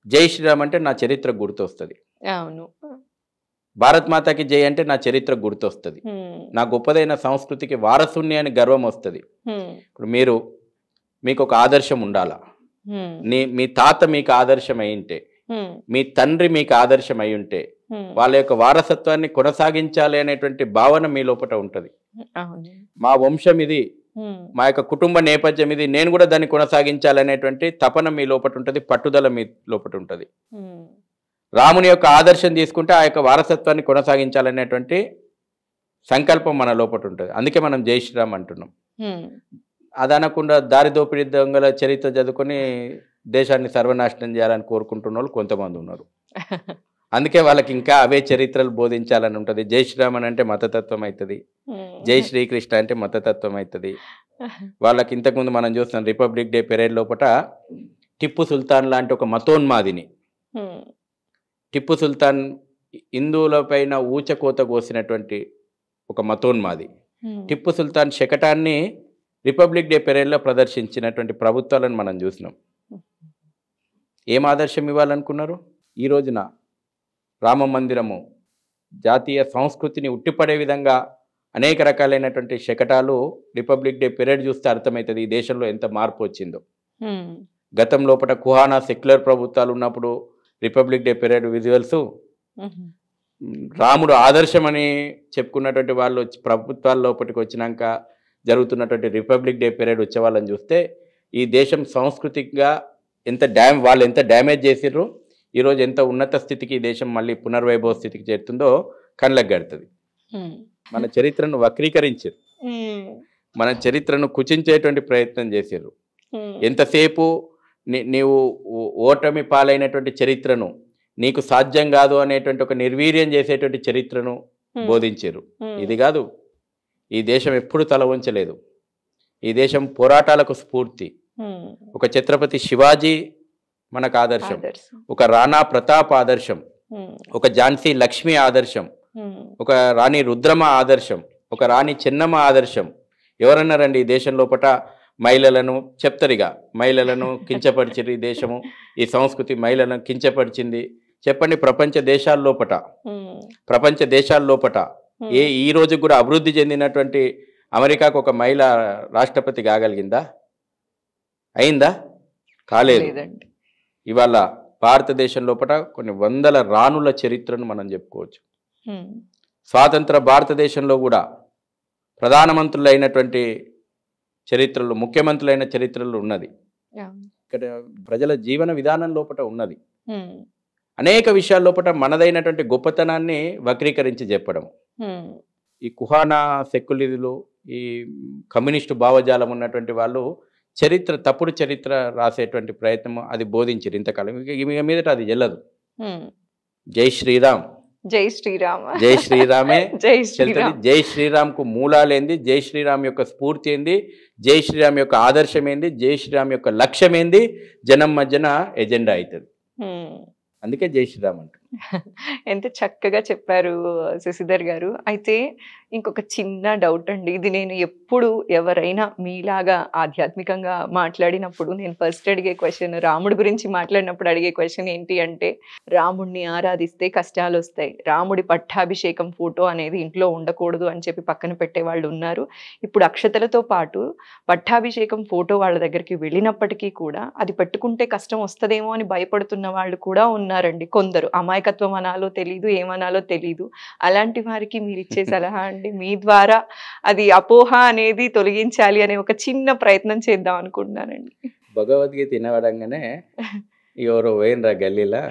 జై శ్రీరామ్ అంటే నా చరిత్ర గుర్తొస్తుంది. భారత్ మాతాకి జై అంటే నా చరిత్ర గుర్తొస్తుంది. నా గొప్పదైన సంస్కృతికి వారసుని అని గర్వం వస్తుంది. ఇప్పుడు మీకు ఒక ఆదర్శం ఉండాలా. మీ తాత మీకు ఆదర్శం అయి ఉంటే, మీ తండ్రి మీకు ఆదర్శం అయి ఉంటే వాళ్ళ యొక్క వారసత్వాన్ని కొనసాగించాలి అనేటువంటి భావన మీ లోపల ఉంటుంది. మా వంశం ఇది, మా యొక్క కుటుంబ నేపథ్యం ఇది, నేను కూడా దాన్ని కొనసాగించాలనేటువంటి తపన మీ లోపల ఉంటుంది, పట్టుదల మీ లోపల ఉంటుంది. రాముని యొక్క ఆదర్శం తీసుకుంటే ఆ యొక్క వారసత్వాన్ని కొనసాగించాలనేటువంటి సంకల్పం మన లోపల ఉంటుంది. అందుకే మనం జై శ్రీరామ్ అంటున్నాం. అది అనకుండా దారి దోపిడీ దొంగల చరిత్ర చదువుకొని దేశాన్ని సర్వనాశనం చేయాలని కోరుకుంటున్న వాళ్ళు కొంతమంది ఉన్నారు. అందుకే వాళ్ళకి ఇంకా అవే చరిత్రలు బోధించాలని ఉంటుంది. జై శ్రీరామ్ అంటే మతతత్వం అవుతుంది, జై శ్రీకృష్ణ అంటే మతతత్వం అవుతుంది. వాళ్ళకి ఇంతకుముందు మనం చూస్తున్నాం రిపబ్లిక్ డే పెరేడ్ లోపల టిప్పు సుల్తాన్ లాంటి ఒక మతోన్మాదిని, టిప్పు సుల్తాన్ హిందువుల పైన ఊచకోత కోసినటువంటి ఒక మతోన్మాది టిప్పు సుల్తాన్ శకటాన్ని రిపబ్లిక్ డే పెరేడ్లో ప్రదర్శించినటువంటి ప్రభుత్వాలను మనం చూసినాం. ఏం ఆదర్శం ఇవ్వాలనుకున్నారు? ఈ రోజున రామ మందిరము జాతీయ సంస్కృతిని ఉట్టిపడే విధంగా అనేక రకాలైనటువంటి శకటాలు రిపబ్లిక్ డే పెరేడ్ చూస్తే అర్థమవుతుంది ఈ దేశంలో ఎంత మార్పు వచ్చిందో. గతం లోపల కుహానా సెక్యులర్ ప్రభుత్వాలు ఉన్నప్పుడు రిపబ్లిక్ డే పెరేడ్ విజువల్స్ రాముడు ఆదర్శం అని చెప్పుకున్నటువంటి వాళ్ళు ప్రభుత్వాల లోపలికి వచ్చినాక జరుగుతున్నటువంటి రిపబ్లిక్ డే పెరేడ్ వచ్చే వాళ్ళని చూస్తే ఈ దేశం సాంస్కృతికంగా వాళ్ళు ఎంత డ్యామేజ్ చేసిర్రు, ఈరోజు ఎంత ఉన్నత స్థితికి ఈ దేశం మళ్ళీ పునర్వైభవ స్థితికి చేరుతుందో కళ్ళకు గడుతుంది. మన చరిత్రను వక్రీకరించారు, మన చరిత్రను కుచించేటువంటి ప్రయత్నం చేసారు. ఎంతసేపు నీవు ఓటమి పాలైనటువంటి చరిత్రను, నీకు సాధ్యం కాదు అనేటువంటి ఒక నిర్వీర్యం చేసేటువంటి చరిత్రను బోధించారు. ఇది కాదు, ఈ దేశం ఎప్పుడు తల వంచలేదు. ఈ దేశం పోరాటాలకు స్ఫూర్తి. ఒక ఛత్రపతి శివాజీ మనకు ఆదర్శం, ఒక రాణా ప్రతాప్ ఆదర్శం, ఒక ఝాన్సీ లక్ష్మి ఆదర్శం, ఒక రాణి రుద్రమ ఆదర్శం, ఒక రాణి చెన్నమ్మ ఆదర్శం. ఎవరన్నారండి ఈ దేశం లోపల మహిళలను చెప్తారుగా, మహిళలను కించపరిచింది ఈ దేశము, ఈ సంస్కృతి మహిళలను కించపరిచింది చెప్పండి. ప్రపంచ దేశాల లోపట ఈ రోజు కూడా అభివృద్ధి చెందినటువంటి అమెరికాకు ఒక మహిళ రాష్ట్రపతి కాగలిగిందా? అయిందా? కాలేదు. ఇవాళ భారతదేశం లోపల కొన్ని వందల రాణుల చరిత్రను మనం చెప్పుకోవచ్చు. హ్మ్. స్వాతంత్ర భారతదేశంలో కూడా ప్రధానమంత్రులైనటువంటి చరిత్రలు, ముఖ్యమంత్రులైన చరిత్రలు ఉన్నది. అవును. ఇక్కడ ప్రజల జీవన విధానం లోపల ఉన్నది. హ్మ్. అనేక విషయాల లోపల మనదైనటువంటి గొప్పతనాన్ని వక్రీకరించి చెప్పడం. హ్మ్. ఈ ఈ కుహానా సెక్యులర్లు, ఈ కమ్యూనిస్టు భావజాలం ఉన్నటువంటి వాళ్ళు తప్పుడు చరిత్ర రాసేటువంటి ప్రయత్నం అది బోధించారు ఇంతకాలం. ఇక మీదట అది చెల్లదు. హ్మ్. జై శ్రీరామ్, జై శ్రీరామ. జై శ్రీరామే జై చెల్తది. శ్రీరామ్. జై శ్రీరామ్కు మూలాలేంది, జై శ్రీరామ్ యొక్క స్ఫూర్తి ఏంది, జై శ్రీరామ్ యొక్క ఆదర్శం ఏంది, జై శ్రీరామ్ యొక్క లక్ష్యం ఏంది, జనం మధ్యన ఎజెండా అవుతుంది. హ్మ్. అందుకే జై శ్రీరామ్ అంటారు. ఎంత చక్కగా చెప్పారు శశిధర్ గారు. అయితే ఇంకొక చిన్న డౌట్ అండి. ఇది నేను ఎప్పుడు ఎవరైనా మీలాగా ఆధ్యాత్మికంగా మాట్లాడినప్పుడు నేను ఫస్ట్ అడిగే క్వెషన్, రాముడి గురించి మాట్లాడినప్పుడు అడిగే క్వెషన్ ఏంటి అంటే, రాముడిని ఆరాధిస్తే కష్టాలు వస్తాయి, రాముడి పట్టాభిషేకం ఫోటో అనేది ఇంట్లో ఉండకూడదు అని చెప్పి పక్కన పెట్టే వాళ్ళు ఉన్నారు. ఇప్పుడు అక్షతలతో పాటు పట్టాభిషేకం ఫోటో వాళ్ళ దగ్గరికి వెళ్ళినప్పటికీ కూడా అది పెట్టుకుంటే కష్టం వస్తుందేమో అని భయపడుతున్న వాళ్ళు కూడా ఉన్నారండి. కొందరు అమాయకత్వం అనాలో తెలీదు, ఏమనాలో తెలీదు. అలాంటి వారికి మీరు ఇచ్చే సలహా అండి, మీ ద్వారా అది అపోహ అనేది తొలగించాలి అనే ఒక చిన్న ప్రయత్నం చేద్దాం అనుకుంటున్నానండి. భగవద్గీత వినవడంగానే ఎవరో పోయినరా గల్లీలా,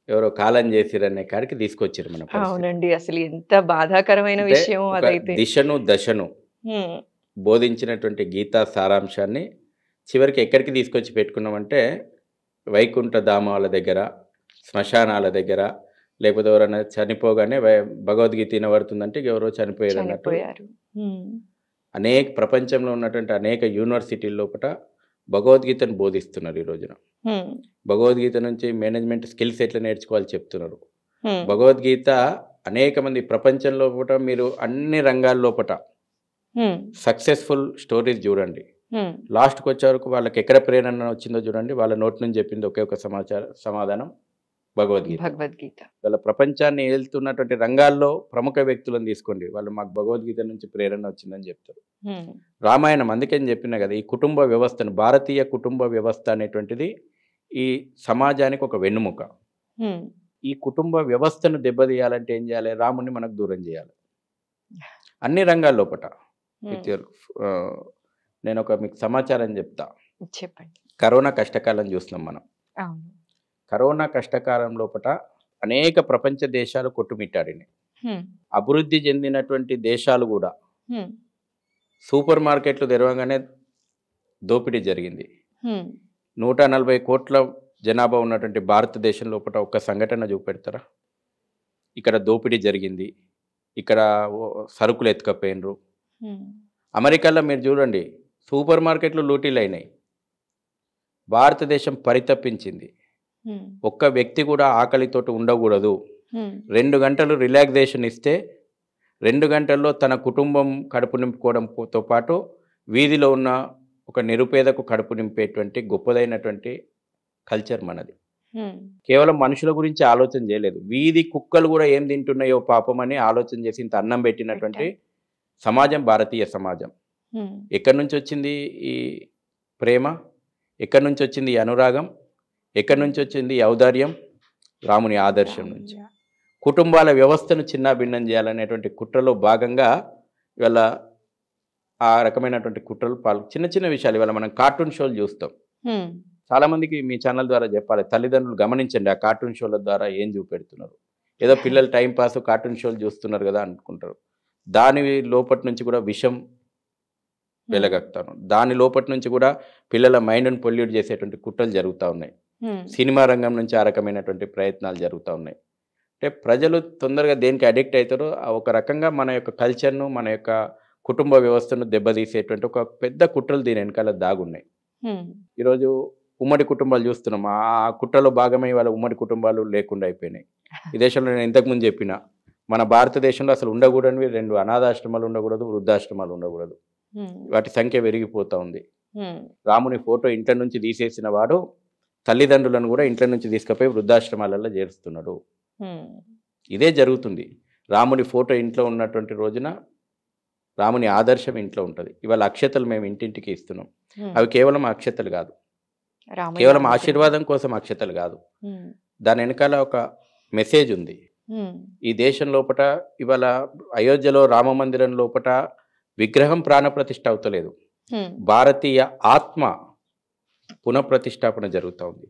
ఎవరో కాలం చేసిరనే కాడికి తీసుకొచ్చారు మన పరిస్థితి. అవునండి, అసలు ఎంత బాధాకరమైన అంటే విషయం ఒక అదైతే. దిశను దశను హ్మ్. బోధించినటువంటి గీతా సారాంశాన్ని చివరికి ఎక్కడికి తీసుకొచ్చి పెట్టుకున్నామంటే, వైకుంఠ ధామాల దగ్గర, శ్మశానాల దగ్గర, లేకపోతే ఎవరైనా చనిపోగానే భగవద్గీత వినబడుతుందంటే ఎవరో చనిపోయారు అన్నట్టు చనిపోయారు. హ్మ్. అనేక ప్రపంచంలో ఉన్నటువంటి అనేక యూనివర్సిటీల లోపల భగవద్గీతను బోధిస్తున్నారు ఈ రోజున. హ్మ్. భగవద్గీత నుంచి మేనేజ్మెంట్ స్కిల్స్ ఎట్లా నేర్చుకోవాలి చెప్తున్నారు. హ్మ్. భగవద్గీత అనేక మంది ప్రపంచంలో కూడా మీరు అన్ని రంగాల లోపల హ్మ్. సక్సెస్ఫుల్ స్టోరీస్ చూడండి. హ్మ్. లాస్ట్కి వచ్చే వరకు వాళ్ళకి ఎక్కడ ప్రేరణ వచ్చిందో చూడండి, వాళ్ళ నోటి నుంచి చెప్పింది ఒకే ఒక సమాధానం భగవద్గీత. భగవద్గీత. వాళ్ళ ప్రపంచాన్ని ఏలుతున్నటువంటి రంగాల్లో ప్రముఖ వ్యక్తులను తీసుకోండి, వాళ్ళు మాకు భగవద్గీత నుంచి ప్రేరణ వచ్చిందని చెప్తారు. హ్మ్. రామాయణం అందుకని చెప్పిన కదా, ఈ కుటుంబ వ్యవస్థను, భారతీయ కుటుంబ వ్యవస్థ అనేటువంటిది ఈ సమాజానికి ఒక వెన్నుముక. హ్మ్. ఈ కుటుంబ వ్యవస్థను దెబ్బతీయాలంటే ఏం చేయాలి? రాముని మనకు దూరం చేయాలి అన్ని రంగాల లోపల. హ్మ్. నేను మీకు సమాచారం చెప్తా. చెప్పండి. కరోనా కష్టకాలం చూస్తున్నాం మనం. అవును. కరోనా కష్టకాలం లోపల అనేక ప్రపంచ దేశాలు కొట్టుమిట్టాడినాయి. హ్మ్. అభివృద్ధి చెందినటువంటి దేశాలు కూడా హ్మ్. సూపర్ మార్కెట్లు తెరవగానే దోపిడీ జరిగింది. హ్మ్. 140 కోట్ల జనాభా ఉన్నటువంటి భారతదేశం లోపల ఒక్క సంఘటన చూపెడతారా? ఇక్కడ దోపిడీ జరిగింది, ఇక్కడ సరుకులు ఎత్తుకపోయినరు. హ్మ్. అమెరికాలో మీరు చూడండి, సూపర్ మార్కెట్లు లూటీలు అయినాయి. భారతదేశం పరితపించింది. హ్మ్. ఒక్క వ్యక్తి కూడా ఆకలితోటి ఉండకూడదు. హ్మ్. 2 గంటలు రిలాక్సేషన్ ఇస్తే 2 గంటల్లో తన కుటుంబం కడుపు నింపుకోవడంతో పాటు వీధిలో ఉన్న ఒక నిరుపేదకు కడుపు నింపేటువంటి గొప్పదైనటువంటి కల్చర్ మనది. హ్మ్. కేవలం మనుషుల గురించి ఆలోచన చేయలేదు, వీధి కుక్కలు కూడా ఏం తింటున్నాయో పాపం అని ఆలోచన చేసి ఇంత అన్నం పెట్టినటువంటి సమాజం భారతీయ సమాజం. హ్మ్. ఎక్కడి నుంచి వచ్చింది ఈ ప్రేమ? ఎక్కడి నుంచి వచ్చింది ఈ అనురాగం? ఎక్కడి నుంచి వచ్చింది ఈ ఔదార్యం? రాముని ఆదర్శం నుంచి. కుటుంబాల వ్యవస్థను చిన్నాభిన్నం చేయాలనేటువంటి కుట్రలో భాగంగా ఇవాళ ఆ రకమైనటువంటి కుట్రలు చిన్న చిన్న విషయాలు ఇవాళ మనం కార్టూన్ షోలు చూస్తాం. హ్మ్. చాలామందికి మీ ఛానల్ ద్వారా చెప్పాలి, తల్లిదండ్రులు గమనించండి ఆ కార్టూన్ షోల ద్వారా ఏం చూపెడుతున్నారు. ఏదో పిల్లలు టైంపాస్ కార్టూన్ షోలు చూస్తున్నారు కదా అనుకుంటారు. దాని లోపటి నుంచి కూడా విషం వెలగక్తాను. దాని లోపటి నుంచి కూడా పిల్లల మైండ్ను పొల్యూట్ చేసేటువంటి కుట్రలు జరుగుతూ ఉన్నాయి. సినిమా రంగం నుంచి ఆ రకమైనటువంటి ప్రయత్నాలు జరుగుతూ ఉన్నాయి. అంటే ప్రజలు తొందరగా దేనికి అడిక్ట్ అవుతారో ఒక రకంగా మన యొక్క కల్చర్ను, మన యొక్క కుటుంబ వ్యవస్థను దెబ్బతీసేటువంటి ఒక పెద్ద కుట్రలు దీని వెనకాల దాగున్నాయి. ఈరోజు ఉమ్మడి కుటుంబాలు చూస్తున్నాం. ఆ కుట్రలో భాగమై వాళ్ళ ఉమ్మడి కుటుంబాలు లేకుండా అయిపోయినాయి. ఈ దేశంలో నేను ఇంతకుముందు చెప్పిన మన భారతదేశంలో అసలు ఉండకూడనివి 2 అనాథాశ్రమాలు ఉండకూడదు, వృద్ధాశ్రమాలు ఉండకూడదు. వాటి సంఖ్య పెరిగిపోతూ ఉంది. రాముని ఫోటో ఇంట్లో నుంచి తీసేసిన వాడు తల్లిదండ్రులను కూడా ఇంట్లో నుంచి తీసుకుపోయి వృద్ధాశ్రమాలలో చేరుస్తున్నాడు. ఇదే జరుగుతుంది. రాముని ఫోటో ఇంట్లో ఉన్నటువంటి రోజున రాముని ఆదర్శం ఇంట్లో ఉంటుంది. ఇవాళ అక్షతలు మేము ఇంటింటికి ఇస్తున్నాం. అవి కేవలం అక్షతలు కాదు, రామయ్య కేవలం అనుకున్న ఆశీర్వాదం కోసం అక్షతలు కాదు, ఉమ్, దాని వెనకాల ఒక మెసేజ్ ఉంది. ఉమ్, ఈ దేశం లోపట ఇవాళ అయోధ్యలో రామ మందిరం లోపట విగ్రహం ప్రాణప్రతిష్ఠ అవుతలేదు, ఉమ్, భారతీయ ఆత్మ పునఃప్రతిష్టాపన జరుగుతూ ఉంది.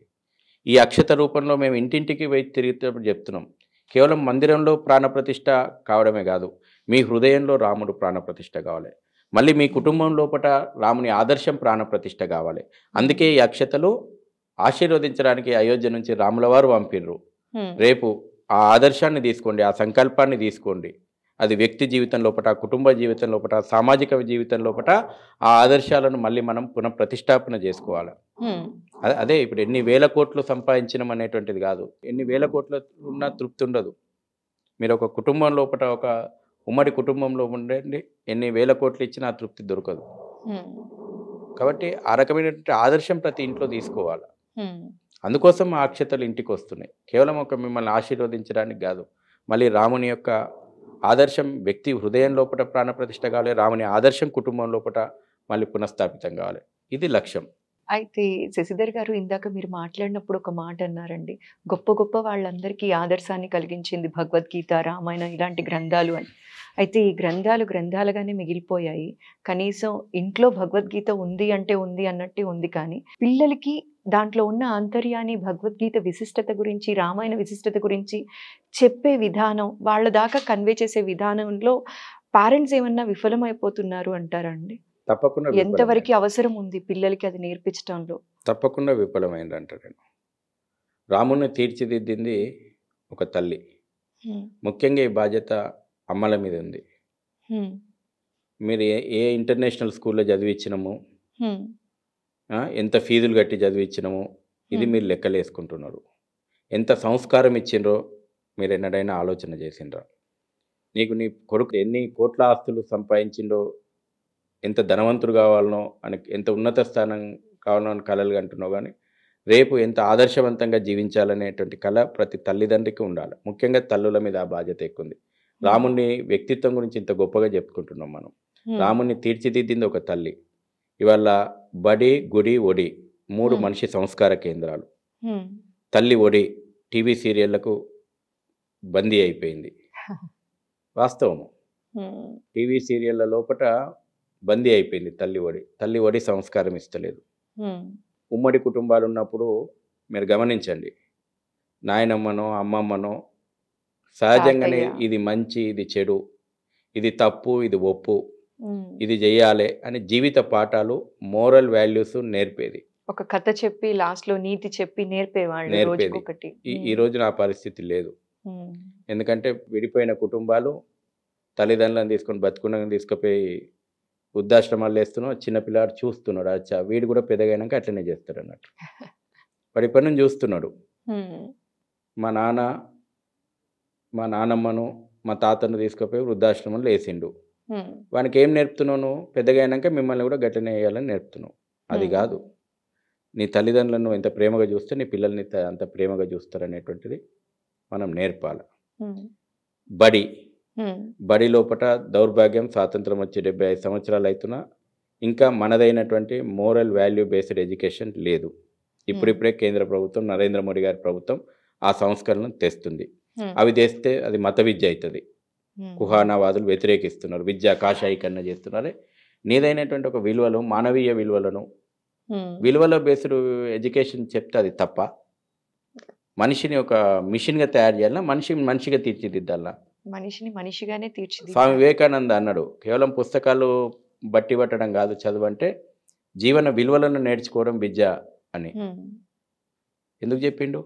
ఈ అక్షత రూపంలో మేము ఇంటింటికి పోయి తిరిగేటప్పుడు చెప్తున్నాం, కేవలం మందిరంలో ప్రాణప్రతిష్ఠ కావడమే కాదు, మీ హృదయంలో రాముడు ప్రాణప్రతిష్ఠ కావాలి, మళ్ళీ మీ కుటుంబం లోపట రాముని ఆదర్శం ప్రాణప్రతిష్ఠ కావాలి. అందుకే ఈ అక్షతలు ఆశీర్వదించడానికి అయోధ్య నుంచి రాముల వారు పంపిర్రు. ఉమ్, రేపు ఆ ఆదర్శాన్ని తీసుకోండి, ఆ సంకల్పాన్ని తీసుకోండి. అది వ్యక్తి జీవితం లోపట, కుటుంబ జీవితం లోపట, సామాజిక జీవితం లోపట ఆ ఆదర్శాలను మళ్ళీ మనం పునఃప్రతిష్టాపన చేసుకోవాలి. ఉమ్, అదే ఇప్పుడు ఎన్ని వేల కోట్లు సంపాదించడం అనేటువంటిది కాదు, ఎన్ని వేల కోట్ల ఉన్నా తృప్తి ఉండదు. మీరు ఒక కుటుంబం లోపల, ఒక ఉమ్మడి కుటుంబంలో ఉండండి, ఎన్ని వేల కోట్లు ఇచ్చినా ఆ తృప్తి దొరకదు. ఉమ్, కాబట్టి ఆ రకమైనటువంటి ఆదర్శం ప్రతి ఇంట్లో తీసుకోవాలి. ఉమ్, అందుకోసం ఆ అక్షతలు ఇంటికి వస్తున్నాయి, కేవలం ఒక మిమ్మల్ని ఆశీర్వదించడానికి కాదు. మళ్ళీ రాముని యొక్క ఆదర్శం వ్యక్తి హృదయం లోపల ప్రాణప్రతిష్ఠ కావాలి, రాముని ఆదర్శం కుటుంబం లోపల మళ్ళీ పునఃస్థాపితం కావాలి. ఇది లక్ష్యం. అయితే శశిధర్ గారు ఇందాక మీరు మాట్లాడినప్పుడు ఒక మాట అన్నారండి, గొప్ప గొప్ప వాళ్ళందరికీ ఆదర్శాన్ని కలిగించింది భగవద్గీత, రామాయణం ఇలాంటి గ్రంథాలు అని. అయితే ఈ గ్రంథాలు గ్రంథాలుగానే మిగిలిపోయాయి, కనీసం ఇంట్లో భగవద్గీత ఉంది అంటే ఉంది అన్నట్టే ఉంది, కానీ పిల్లలకి దాంట్లో ఉన్న ఆంతర్యాన్ని, భగవద్గీత విశిష్టత గురించి, రామాయణ విశిష్టత గురించి చెప్పే విధానం, వాళ్ళ దాకా కన్వే చేసే విధానంలో పేరెంట్స్ ఏమన్నా విఫలమైపోతున్నారు అంటారండి? తప్పకుండా ఎంతవరకు అవసరం ఉంది పిల్లలకి అది నేర్పించడంలో? తప్పకుండా విఫలమైందంటారు. రాముని తీర్చిదిద్దింది ఒక తల్లి. ముఖ్యంగా ఈ బాధ్యత అమ్మల మీద ఉంది. మీరు ఏ ఇంటర్నేషనల్ స్కూల్లో చదివించినము, ఎంత ఫీజులు కట్టి చదివించినము, ఇది మీరు లెక్కలేసుకుంటున్నారు. ఎంత సంస్కారం ఇచ్చిండ్రో మీరు ఎన్నడైనా ఆలోచన చేసిండ్రా? నీకు నీ కొడుకు ఎన్ని కోట్ల ఆస్తులు సంపాదించిండో, ఎంత ధనవంతుడు కావాలనో అని, ఎంత ఉన్నత స్థానం కావాలనో అని కలలు కంటున్నావు, కానీ రేపు ఎంత ఆదర్శవంతంగా జీవించాలనేటువంటి కళ ప్రతి తల్లిదండ్రికి ఉండాలి. ముఖ్యంగా తల్లుల మీద ఆ బాధ్యత ఎక్కువ ఉంది. రాముని వ్యక్తిత్వం గురించి ఇంత గొప్పగా చెప్పుకుంటున్నాం మనం. రాముని తీర్చిదిద్దింది ఒక తల్లి. ఇవాళ బడి, గుడి, ఒడి 3 మనిషి సంస్కార కేంద్రాలు. తల్లి ఒడి టీవీ సీరియళ్లకు బందీ అయిపోయింది. వాస్తవము, టీవీ సీరియళ్ల లోపట బందీ అయిపోయింది తల్లి ఒడి. తల్లి ఒడి సంస్కారం ఇస్తలేదు. ఉమ్మడి కుటుంబాలు ఉన్నప్పుడు మీరు గమనించండి, నాయనమ్మనో అమ్మమ్మనో సహజంగానే ఇది మంచి, ఇది చెడు, ఇది తప్పు, ఇది ఒప్పు, ఇది చెయ్యాలి అని జీవిత పాఠాలు, మోరల్ వాల్యూస్ నేర్పేది. ఒక కథ చెప్పి లాస్ట్ లో నీతి చెప్పి నేర్పేది. ఈ రోజు నా పరిస్థితి లేదు. ఎందుకంటే విడిపోయిన కుటుంబాలు తల్లిదండ్రులను తీసుకొని బతుకున్నగా తీసుకుపోయి వృద్ధాశ్రమాలు వేస్తున్నాం. చిన్నపిల్లాడు చూస్తున్నాడు, అచ్చా వీడు కూడా పెద్దగైనాక అట్లనే చేస్తాడు అన్నట్టు. వాడి పని చూస్తున్నాడు. మా నాన్నమ్మను మా తాతను తీసుకుపోయి వృద్ధాశ్రమంలో వేసిండు. వానికి ఏం నేర్పుతున్నావు? పెద్దగైనాక మిమ్మల్ని కూడా గట్లనే వేయాలని నేర్పుతున్నావు. అది కాదు, నీ తల్లిదండ్రులను ఎంత ప్రేమగా చూస్తే నీ పిల్లల్ని అంత ప్రేమగా చూస్తారనేటువంటిది మనం నేర్పాలి. బడి లోపట దౌర్భాగ్యం, స్వాతంత్రం వచ్చి 75 సంవత్సరాలు అవుతున్నా ఇంకా మనదైనటువంటి మోరల్ వాల్యూ బేస్డ్ ఎడ్యుకేషన్ లేదు. ఇప్పుడిప్పుడే కేంద్ర ప్రభుత్వం, నరేంద్ర మోడీ గారి ప్రభుత్వం ఆ సంస్కరణను తెస్తుంది. అవి తెస్తే అది మత విద్య అవుతుంది. కుహానావాదులు వ్యతిరేకిస్తున్నారు, విద్యా కాషాయీకరణ చేస్తున్నారు. నీదైనటువంటి ఒక విలువలు, మానవీయ విలువలను, విలువల బేస్డ్ ఎడ్యుకేషన్ చెప్తే అది తప్ప? మనిషిని ఒక మిషన్గా తయారు చేయాలన్నా, మనిషిగా తీర్చిదిద్దాలా? మనిషిని మనిషిగానే తీర్చిదిద్దాలి. స్వామి వివేకానంద అన్నాడు, కేవలం పుస్తకాలు బట్టి పట్టడం కాదు చదువు అంటే, జీవన విలువలను నేర్చుకోవడం విద్య అని. ఎందుకు చెప్పిండు?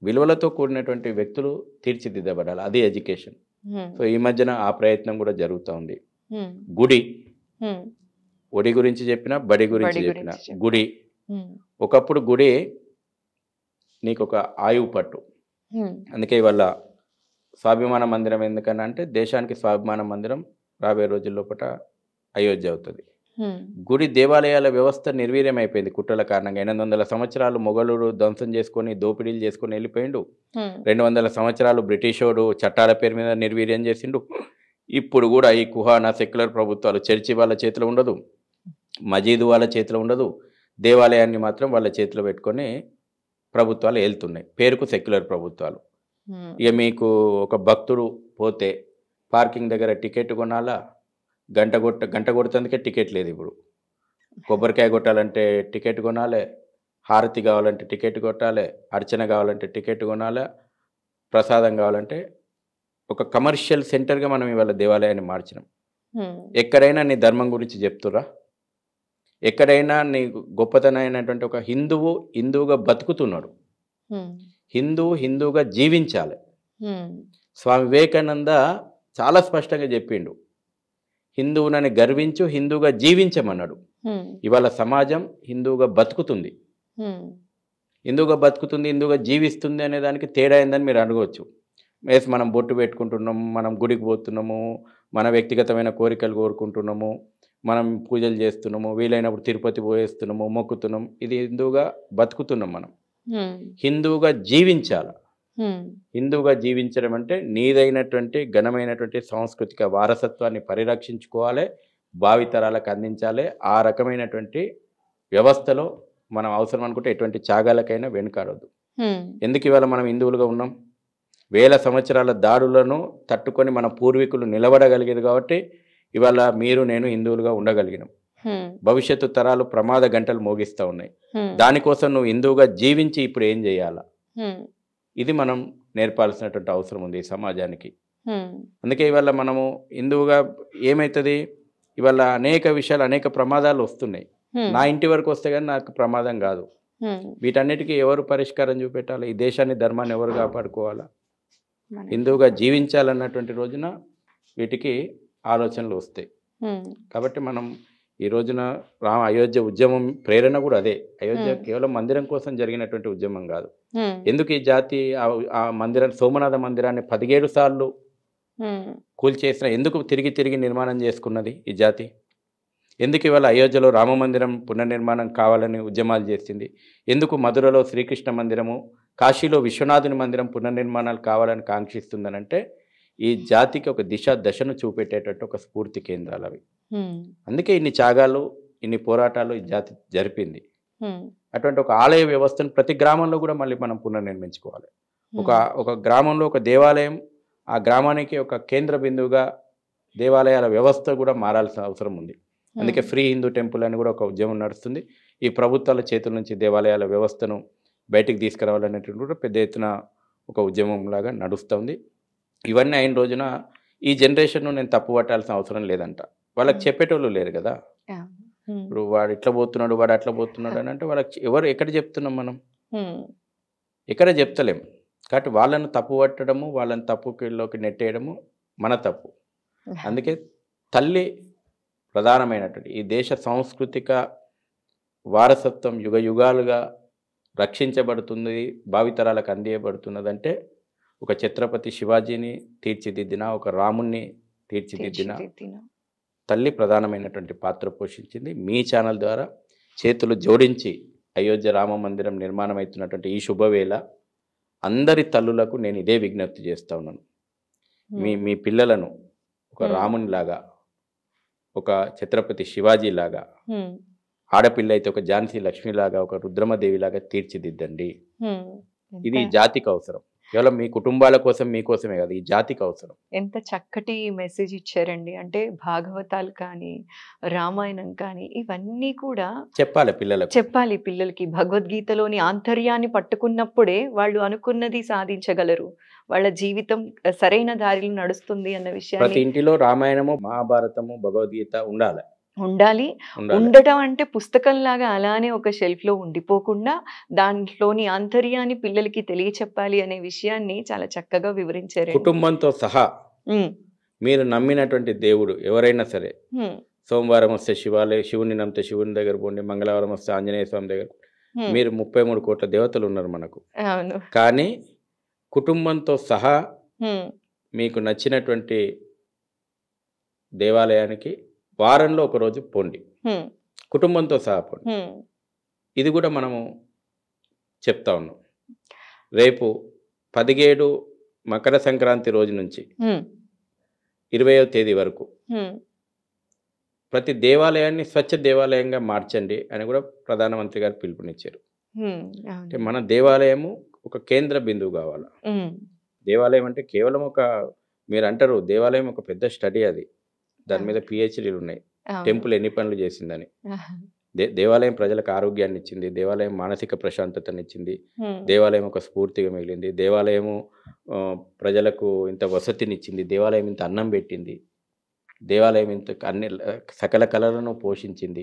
విలువలతో కూడినటువంటి వ్యక్తులు తీర్చిదిద్దబడాలి, అది ఎడ్యుకేషన్. సో ఈ మధ్యన ఆ ప్రయత్నం కూడా జరుగుతూ ఉంది. గుడి, ఒడి గురించి చెప్పిన, బడి గురించి చెప్పిన. గుడి ఒకప్పుడు గుడి నీకు ఒక ఆయువు పట్టు. అందుకే ఇవాళ స్వాభిమాన మందిరం ఎందుకన్నా అంటే, దేశానికి స్వాభిమాన మందిరం రాబోయే రోజుల్లోపట అయోధ్య అవుతుంది. గుడి దేవాలయాల వ్యవస్థ నిర్వీర్యం అయిపోయింది కుట్రల కారణంగా. 800 సంవత్సరాలు మొఘలుడు ధ్వంసం చేసుకొని, దోపిడీలు చేసుకొని వెళ్ళిపోయిండు. 200 సంవత్సరాలు బ్రిటిషోడు చట్టాల పేరు మీద నిర్వీర్యం చేసిండు. ఇప్పుడు కూడా ఈ కుహానా సెక్యులర్ ప్రభుత్వాలు, చర్చి వాళ్ళ చేతిలో ఉండదు, మజీదు వాళ్ళ చేతిలో ఉండదు, దేవాలయాన్ని మాత్రం వాళ్ళ చేతిలో పెట్టుకొని ప్రభుత్వాలు ఏలుతున్నాయి, పేరుకు సెక్యులర్ ప్రభుత్వాలు. ఇక మీకు ఒక భక్తుడు పోతే పార్కింగ్ దగ్గర టికెట్ కొనాలా, గంట కొడుతుందుకే టికెట్ లేదు ఇప్పుడు. కొబ్బరికాయ కొట్టాలంటే టికెట్ కొనాలి, హారతి కావాలంటే టికెట్ కొట్టాలి, అర్చన కావాలంటే టికెట్ కొనాలి, ప్రసాదం కావాలంటే. ఒక కమర్షియల్ సెంటర్గా మనం ఇవాళ దేవాలయాన్ని మార్చినాం. ఎక్కడైనా నీ ధర్మం గురించి చెప్తురా? ఎక్కడైనా నీ గొప్పతనమైనటువంటి ఒక హిందువుగా బతుకుతున్నాడు, హిందువుగా జీవించాలి. స్వామి వివేకానంద చాలా స్పష్టంగా చెప్పిండు, హిందువునని గర్వించు, హిందువుగా జీవించమన్నాడు. ఇవాళ సమాజం హిందువుగా బతుకుతుంది, హిందువుగా జీవిస్తుంది అనే దానికి తేడా అయిందని మీరు అనుకోవచ్చు. మనం బొట్టు పెట్టుకుంటున్నాము, మనం గుడికి పోతున్నాము, మన వ్యక్తిగతమైన కోరికలు కోరుకుంటున్నాము, మనం పూజలు చేస్తున్నాము, వీలైనప్పుడు తిరుపతి పోయేస్తున్నాము, మొక్కుతున్నాం. ఇది హిందువుగా బతుకుతున్నాం. మనం హిందువుగా జీవించాలి. హిందువుగా జీవించడం అంటే నీదైనటువంటి ఘనమైనటువంటి సాంస్కృతిక వారసత్వాన్ని పరిరక్షించుకోవాలి, భావితరాలకు అందించాలి. ఆ రకమైనటువంటి వ్యవస్థలో మనం అవసరం అనుకుంటే ఎటువంటి త్యాగాలకైనా వెనుకాడొద్దు. ఎందుకు ఇవాళ మనం హిందువులుగా ఉన్నాం? వేల సంవత్సరాల దాడులను తట్టుకొని మన పూర్వీకులు నిలబడగలిగారు కాబట్టి ఇవాళ మీరు నేను హిందువులుగా ఉండగలిగినాం. భవిష్యత్తు తరాలు ప్రమాద గంటలు మోగిస్తూ ఉన్నాయి. దానికోసం నువ్వు హిందువుగా జీవించి ఇప్పుడు ఏం చేయాలా, ఇది మనం నేర్పాల్సినటువంటి అవసరం ఉంది ఈ సమాజానికి. అందుకే ఇవాళ మనము హిందువుగా ఏమవుతుంది, ఇవాళ అనేక విషయాలు, అనేక ప్రమాదాలు వస్తున్నాయి. నా ఇంటి వరకు వస్తే కానీ నాకు ప్రమాదం కాదు. వీటన్నిటికీ ఎవరు పరిష్కారం చూపెట్టాలి? ఈ దేశాన్ని, ధర్మాన్ని ఎవరు కాపాడుకోవాలా? హిందువుగా జీవించాలన్నటువంటి రోజున వీటికి ఆలోచనలు వస్తాయి. కాబట్టి మనం ఈ రోజున అయోధ్య ఉద్యమం ప్రేరణ కూడా అదే. అయోధ్య కేవలం మందిరం కోసం జరిగినటువంటి ఉద్యమం కాదు. ఎందుకు ఈ జాతి ఆ మందిరం, సోమనాథ మందిరాన్ని 17 సార్లు కూల్చేసిన, ఎందుకు తిరిగి నిర్మాణం చేసుకున్నది ఈ జాతి? ఎందుకు ఇవాళ అయోధ్యలో రామ మందిరం పునర్నిర్మాణం కావాలని ఉద్యమాలు చేసింది? ఎందుకు మధురలో శ్రీకృష్ణ మందిరము, కాశీలో విశ్వనాథుని మందిరం పునర్నిర్మాణాలు కావాలని కాంక్షిస్తుందనంటే ఈ జాతికి ఒక దశను చూపెట్టేటట్టు ఒక స్ఫూర్తి కేంద్రాలు అవి. అందుకే ఇన్ని త్యాగాలు, ఇన్ని పోరాటాలు ఈ జాతి జరిపింది. అటువంటి ఒక ఆలయ వ్యవస్థను ప్రతి గ్రామంలో కూడా మళ్ళీ మనం పునర్నిర్మించుకోవాలి. ఒక గ్రామంలో ఒక దేవాలయం, ఆ గ్రామానికి ఒక కేంద్ర బిందువుగా దేవాలయాల వ్యవస్థ కూడా మారాల్సిన అవసరం ఉంది. అందుకే ఫ్రీ హిందూ టెంపుల్ అని కూడా ఒక ఉద్యమం నడుస్తుంది. ఈ ప్రభుత్వాల చేతుల నుంచి దేవాలయాల వ్యవస్థను బయటికి తీసుకురావాలనేటువంటి కూడా పెద్ద ఎత్తున ఒక ఉద్యమం లాగా నడుస్తుంది. ఇవన్నీ అయిన రోజున ఈ జనరేషన్ను నేను తప్పు పట్టాల్సిన అవసరం లేదంట. వాళ్ళకి చెప్పేటోళ్ళు లేరు కదా. ఇప్పుడు వాడు ఇట్లా పోతున్నాడు, వాడు అట్లా పోతున్నాడు అని అంటే వాళ్ళకి ఎక్కడ చెప్తున్నాం మనం? ఎక్కడ చెప్తలేం. కాబట్టి వాళ్ళను తప్పు పట్టడము, వాళ్ళని తప్పులోకి నెట్టేయడము మన తప్పు. అందుకే తల్లి ప్రధానమైనటువంటి ఈ దేశ సాంస్కృతిక వారసత్వం యుగ యుగాలుగా రక్షించబడుతుంది, భావితరాలకు అందియబడుతున్నదంటే ఒక ఛత్రపతి శివాజీని తీర్చిదిద్దిన, ఒక రాముణ్ణి తీర్చిదిద్దిన తల్లి ప్రధానమైనటువంటి పాత్ర పోషించింది. మీ ఛానల్ ద్వారా చేతులు జోడించి అయోధ్య రామ మందిరం నిర్మాణం అవుతున్నటువంటి ఈ శుభవేళ అందరి తల్లులకు నేను ఇదే విజ్ఞప్తి చేస్తూ ఉన్నాను. మీ పిల్లలను ఒక రామునిలాగా, ఒక ఛత్రపతి శివాజీ లాగా, ఆడపిల్ల అయితే ఒక ఝాన్సీ లక్ష్మిలాగా, ఒక రుద్రమదేవిలాగా తీర్చిదిద్దండి. ఇది జాతికి అవసరం. కేవలం మీ కుటుంబాల కోసం, మీకోసమే కాదు, ఈ జాతికి అవసరం. ఎంత చక్కటి మెసేజ్ ఇచ్చారండి. అంటే భాగవతాలు కానీ, రామాయణం కానీ ఇవన్నీ కూడా చెప్పాలి పిల్లలకి. భగవద్గీతలోని ఆంతర్యాన్ని పట్టుకున్నప్పుడే వాళ్ళు అనుకున్నది సాధించగలరు. వాళ్ళ జీవితం సరైన దారిలో నడుస్తుంది అన్న విషయాన్ని. ప్రతి ఇంటిలో రామాయణము, మహాభారతము, భగవద్గీత ఉండాలి. ఉండటం అంటే పుస్తకంలాగా అలానే ఒక షెల్ఫ్ లో ఉండిపోకుండా దాంట్లోని ఆంతర్యాన్ని పిల్లలకి తెలియచెప్పాలి అనే విషయాన్ని చాలా చక్కగా వివరించారు. కుటుంబంతో సహా మీరు నమ్మినటువంటి దేవుడు ఎవరైనా సరే, సోమవారం వస్తే శివుని నమ్మితే శివుని దగ్గర పోండి, మంగళవారం వస్తే ఆంజనేయ స్వామి దగ్గర. మీరు 33 కోట్ల దేవతలు ఉన్నారు మనకు. కానీ కుటుంబంతో సహా మీకు నచ్చినటువంటి దేవాలయానికి వారంలో ఒకరోజు పోండి, కుటుంబంతో సహా పోండి. ఇది కూడా మనము చెప్తా ఉన్నాం. రేపు 17 మకర సంక్రాంతి రోజు నుంచి 20వ తేదీ వరకు ప్రతి దేవాలయాన్ని స్వచ్ఛ దేవాలయంగా మార్చండి అని కూడా ప్రధానమంత్రి గారు పిలుపునిచ్చారు. అంటే అవును. మన దేవాలయము ఒక కేంద్ర బిందువు కావాలి. దేవాలయం అంటే కేవలం ఒక మీరు అంటారు దేవాలయం ఒక పెద్ద స్టడీ అది. దాని మీద పిహెచ్డీలు ఉన్నాయి. అవును. టెంపుల్ ఎన్ని పనులు చేసిందని. దేవాలయం ప్రజలకు ఆరోగ్యాన్ని ఇచ్చింది. దేవాలయం మానసిక ప్రశాంతతనిచ్చింది. దేవాలయం ఒక స్ఫూర్తిగా మిగిలింది. దేవాలయము ప్రజలకు ఇంత వసతినిచ్చింది. దేవాలయం ఇంత అన్నం పెట్టింది. దేవాలయం ఇంత అన్ని సకల కళలను పోషించింది.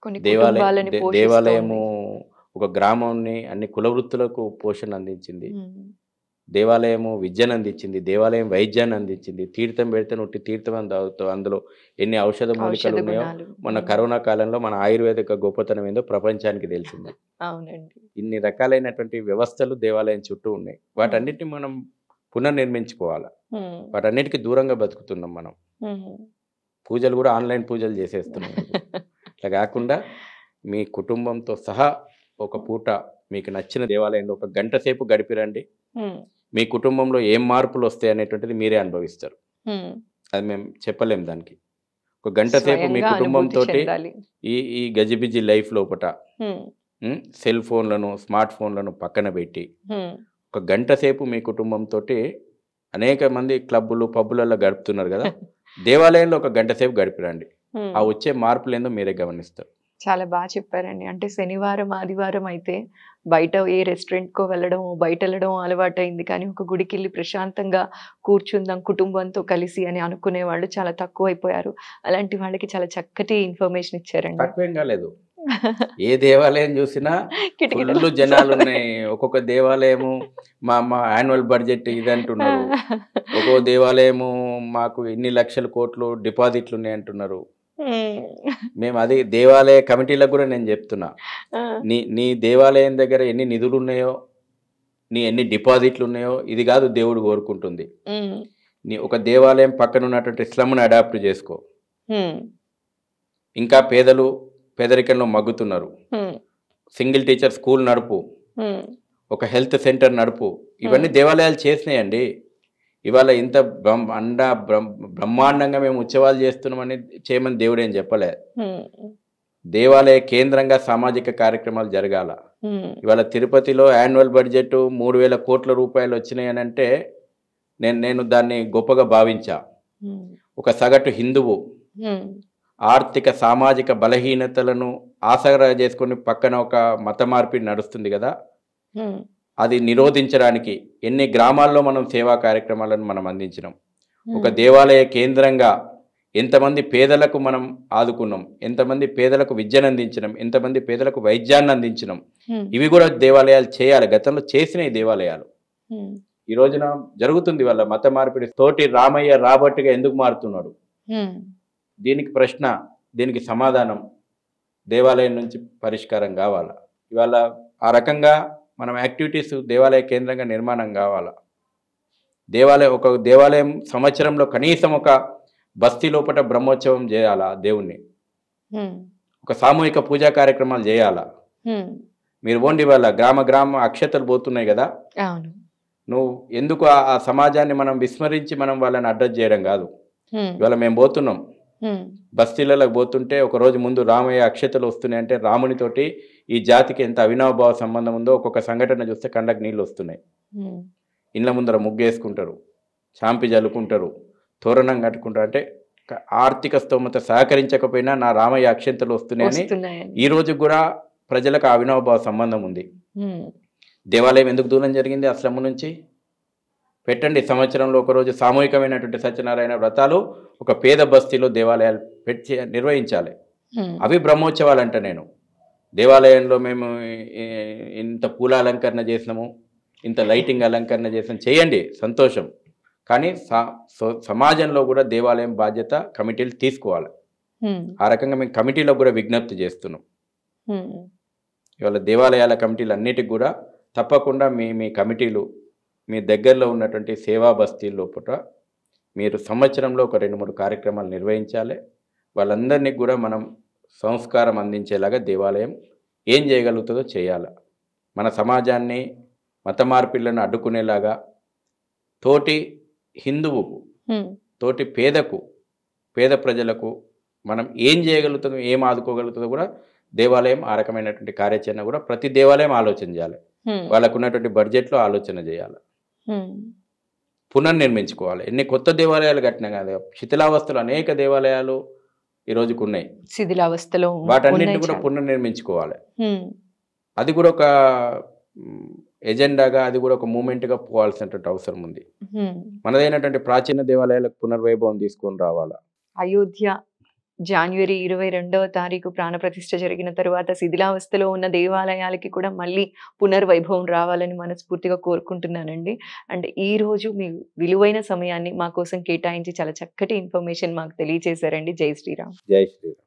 కొన్ని కుటుంబాలని దేవాలయము పోషిస్తోంది. ఒక గ్రామాన్ని అన్ని కుల వృత్తులకు పోషణ అందించింది. దేవాలయము విద్యను అందించింది. దేవాలయం వైద్యాన్ని అందించింది. తీర్థం పెడితే నువ్వు తీర్థం అని తాగుతావు. అందులో ఎన్ని ఔషధ మూలికలు ఔషధ ఉన్నాయో గుణాలు. మన కరోనా కాలంలో మన ఆయుర్వేదిక గొప్పతనం ఏందో ప్రపంచానికి తెలిసింది. అవునండి. ఇన్ని రకాలైనటువంటి వ్యవస్థలు దేవాలయం చుట్టూ ఉన్నాయి. వాటన్నిటిని మనం పునర్నిర్మించుకోవాలి. వాటన్నిటికీ దూరంగా బతుకుతున్నాం మనం. పూజలు కూడా ఆన్లైన్ పూజలు చేసేస్తున్నాం. అట్లా కాకుండా మీ కుటుంబంతో సహా ఒక పూట మీకు నచ్చిన దేవాలయంలో ఒక గంట సేపు గడిపిరండి. మీ కుటుంబంలో ఏం మార్పులు వస్తాయి అనేటువంటిది మీరే అనుభవిస్తారు. అది మేము చెప్పలేం దానికి. ఒక గంట సేపు మీ స్వయంగా అనుభూతి కుటుంబంతో చెందాలి. ఈ గజిబిజి లైఫ్ లోపట సెల్ ఫోన్లను స్మార్ట్ ఫోన్లను పక్కన పెట్టి ఒక గంట సేపు మీ కుటుంబంతో అనేక మంది క్లబ్బులు పబ్బులలో గడుపుతున్నారు కదా, దేవాలయంలో ఒక గంట సేపు గడిపిరండి. ఆ వచ్చే మార్పులు ఏందో మీరే గమనిస్తారు. చాలా బాగా చెప్పారండి. అంటే శనివారం ఆదివారం అయితే బయట ఏ రెస్టారెంట్‌కో వెళ్ళడం, బయట వెళ్ళడం అలవాటైంది. కానీ ఒక గుడికెళ్ళి ప్రశాంతంగా కూర్చుందాం కుటుంబంతో కలిసి అని అనుకునే వాళ్ళు చాలా తక్కువైపోయారు. అలాంటి వాళ్ళకి చాలా చక్కటి ఇన్ఫర్మేషన్ ఇచ్చారండి. తక్కువేం కాలేదు. ఏ దేవాలయం చూసినా కిటకిటలు. ఫుల్ జనాలు ఉన్నాయి. ఒక్కొక్క దేవాలయము మా యాన్యువల్ బడ్జెట్ ఇది అంటున్నారు. ఒక్కో దేవాలయము మాకు ఇన్ని లక్షల కోట్లు డిపాజిట్లు ఉన్నాయి అంటున్నారు. మేము అది దేవాలయ కమిటీలకు కూడా నేను చెప్తున్నా, నీ దేవాలయం దగ్గర ఎన్ని నిధులు ఉన్నాయో, నీ ఎన్ని డిపాజిట్లు ఉన్నాయో ఇది కాదు దేవుడు కోరుకుంటుంది. నీ ఒక దేవాలయం పక్కన ఉన్నటువంటి స్లమ్ను అడాప్ట్ చేసుకో. ఇంకా పేదరికంలో మగ్గుతున్నారు. సింగిల్ టీచర్ స్కూల్ నడుపు, ఒక హెల్త్ సెంటర్ నడుపు. ఇవన్నీ దేవాలయాలు చేసినాయండి. ఇవాళ ఇంత బ్రహ్మాండంగా మేము ఉత్సవాలు చేస్తున్నామని చేయమని దేవుడు ఏం చెప్పలే. దేవాలయ కేంద్రంగా సామాజిక కార్యక్రమాలు జరగాల. ఇవాళ తిరుపతిలో యాన్యువల్ బడ్జెట్ 3,000 కోట్ల రూపాయలు వచ్చినాయి అని అంటే నేను దాన్ని గొప్పగా భావించా. ఒక సగటు హిందువు ఆర్థిక సామాజిక బలహీనతలను ఆసరా చేసుకుని పక్కన ఒక మత మార్పిడి నడుస్తుంది కదా, అది నిరోధించడానికి ఎన్ని గ్రామాల్లో మనం సేవా కార్యక్రమాలను మనం అందించినాం. ఒక దేవాలయ కేంద్రంగా ఎంతమంది పేదలకు మనం ఆదుకున్నాం, ఎంతమంది పేదలకు విద్యను అందించినాం, ఎంతమంది పేదలకు వైద్యాన్ని అందించినాం. ఇవి కూడా దేవాలయాలు చేయాలి. గతంలో చేసిన దేవాలయాలు ఈ రోజున జరుగుతుంది. వాళ్ళ మత మార్పిడి తోటి రామయ్య రాబట్టుగా ఎందుకు మారుతున్నాడు? దీనికి ప్రశ్న, దీనికి సమాధానం దేవాలయం నుంచి పరిష్కారం కావాలా. ఇవాళ ఆ రకంగా మనం యాక్టివిటీస్ దేవాలయ కేంద్రంగా నిర్మాణం కావాలా. ఒక దేవాలయం సంవత్సరంలో కనీసం ఒక బస్తీ లోపల బ్రహ్మోత్సవం చేయాలా, దేవుణ్ణి ఒక సామూహిక పూజా కార్యక్రమాలు చేయాలా. మీరు పోండి, వాళ్ళ గ్రామ అక్షతలు పోతున్నాయి కదా, నువ్వు ఎందుకు ఆ సమాజాన్ని మనం విస్మరించి మనం వాళ్ళని అడ్రస్ చేయడం కాదు. ఇవాళ మేము పోతున్నాం, బస్తీలకు పోతుంటే ఒక రోజు ముందు రామయ్య అక్షతలు వస్తున్నాయి అంటే రామునితోటి ఈ జాతికి ఎంత అవినాభావ సంబంధం ఉందో ఒక్కొక్క సంఘటన చూస్తే కళ్ళకు నీళ్ళు వస్తున్నాయి. ఇళ్ళ ముందర ముగ్గేసుకుంటారు, చాంపి జల్లుకుంటారు, తోరణం కట్టుకుంటారు. అంటే ఆర్థిక స్తోమత సహకరించకపోయినా నా రామయ్య అక్షంతలు వస్తున్నాయని ఈ రోజు కూడా ప్రజలకు అవినాభావ సంబంధం ఉంది. దేవాలయం ఎందుకు దూరం జరిగింది అస్లము నుంచి? పెట్టండి, సంవత్సరంలో ఒకరోజు సామూహికమైనటువంటి సత్యనారాయణ వ్రతాలు ఒక పేద బస్తీలో దేవాలయాలు నిర్వహించాలి. అవి బ్రహ్మోత్సవాలు అంట. నేను దేవాలయంలో మేము ఇంత పూల అలంకరణ చేసినాము, ఇంత లైటింగ్ అలంకరణ చేసినాం, చేయండి, సంతోషం. కానీ సమాజంలో కూడా దేవాలయం బాధ్యత కమిటీలు తీసుకోవాలి. ఆ రకంగా మేము కమిటీలకు కూడా విజ్ఞప్తి చేస్తున్నాం. ఇవాళ దేవాలయాల కమిటీలు అన్నిటికి కూడా తప్పకుండా మీ కమిటీలు మీ దగ్గరలో ఉన్నటువంటి సేవా బస్తీ లోపల మీరు సంవత్సరంలో ఒక 2-3 కార్యక్రమాలు నిర్వహించాలి. వాళ్ళందరినీ కూడా మనం సంస్కారం అందించేలాగా దేవాలయం ఏం చేయగలుగుతుందో చేయాలి. మన సమాజాన్ని మత మార్పిళ్లను అడ్డుకునేలాగా తోటి హిందువుకు, తోటి పేద ప్రజలకు మనం ఏం చేయగలుగుతుందో ఏం ఆదుకోగలుగుతుందో కూడా దేవాలయం ఆ రకమైనటువంటి కార్యాచరణ కూడా ప్రతి దేవాలయం ఆలోచన చేయాలి. వాళ్ళకు ఉన్నటువంటి బడ్జెట్లో ఆలోచన చేయాలి, పునర్నిర్మించుకోవాలి. ఎన్ని కొత్త దేవాలయాలు కట్టినా కాదు, శిథిలావస్థలు అనేక దేవాలయాలు ఈ రోజుకు ఉన్నాయి, శిథిలావస్థలో వాటన్నింటిని కూడా పునర్నిర్మించుకోవాలి. అది కూడా ఒక ఎజెండాగా, అది కూడా ఒక మూమెంట్గా పోవాల్సినటువంటి అవసరం ఉంది. మనదైనటువంటి ప్రాచీన దేవాలయాలకు పునర్వైభవం తీసుకొని రావాలా. అయోధ్య జనవరి 22వ తారీఖు ప్రాణప్రతిష్ఠ జరిగిన తరువాత శిథిలావస్థలో ఉన్న దేవాలయాలకి కూడా మళ్ళీ పునర్వైభవం రావాలని మనస్ఫూర్తిగా కోరుకుంటున్నానండి. అండ్ ఈ రోజు మీ విలువైన సమయాన్ని మా కోసం కేటాయించి చాలా చక్కటి ఇన్ఫర్మేషన్ మాకు తెలియజేశారండి. జై శ్రీరామ్. జై శ్రీరామ్.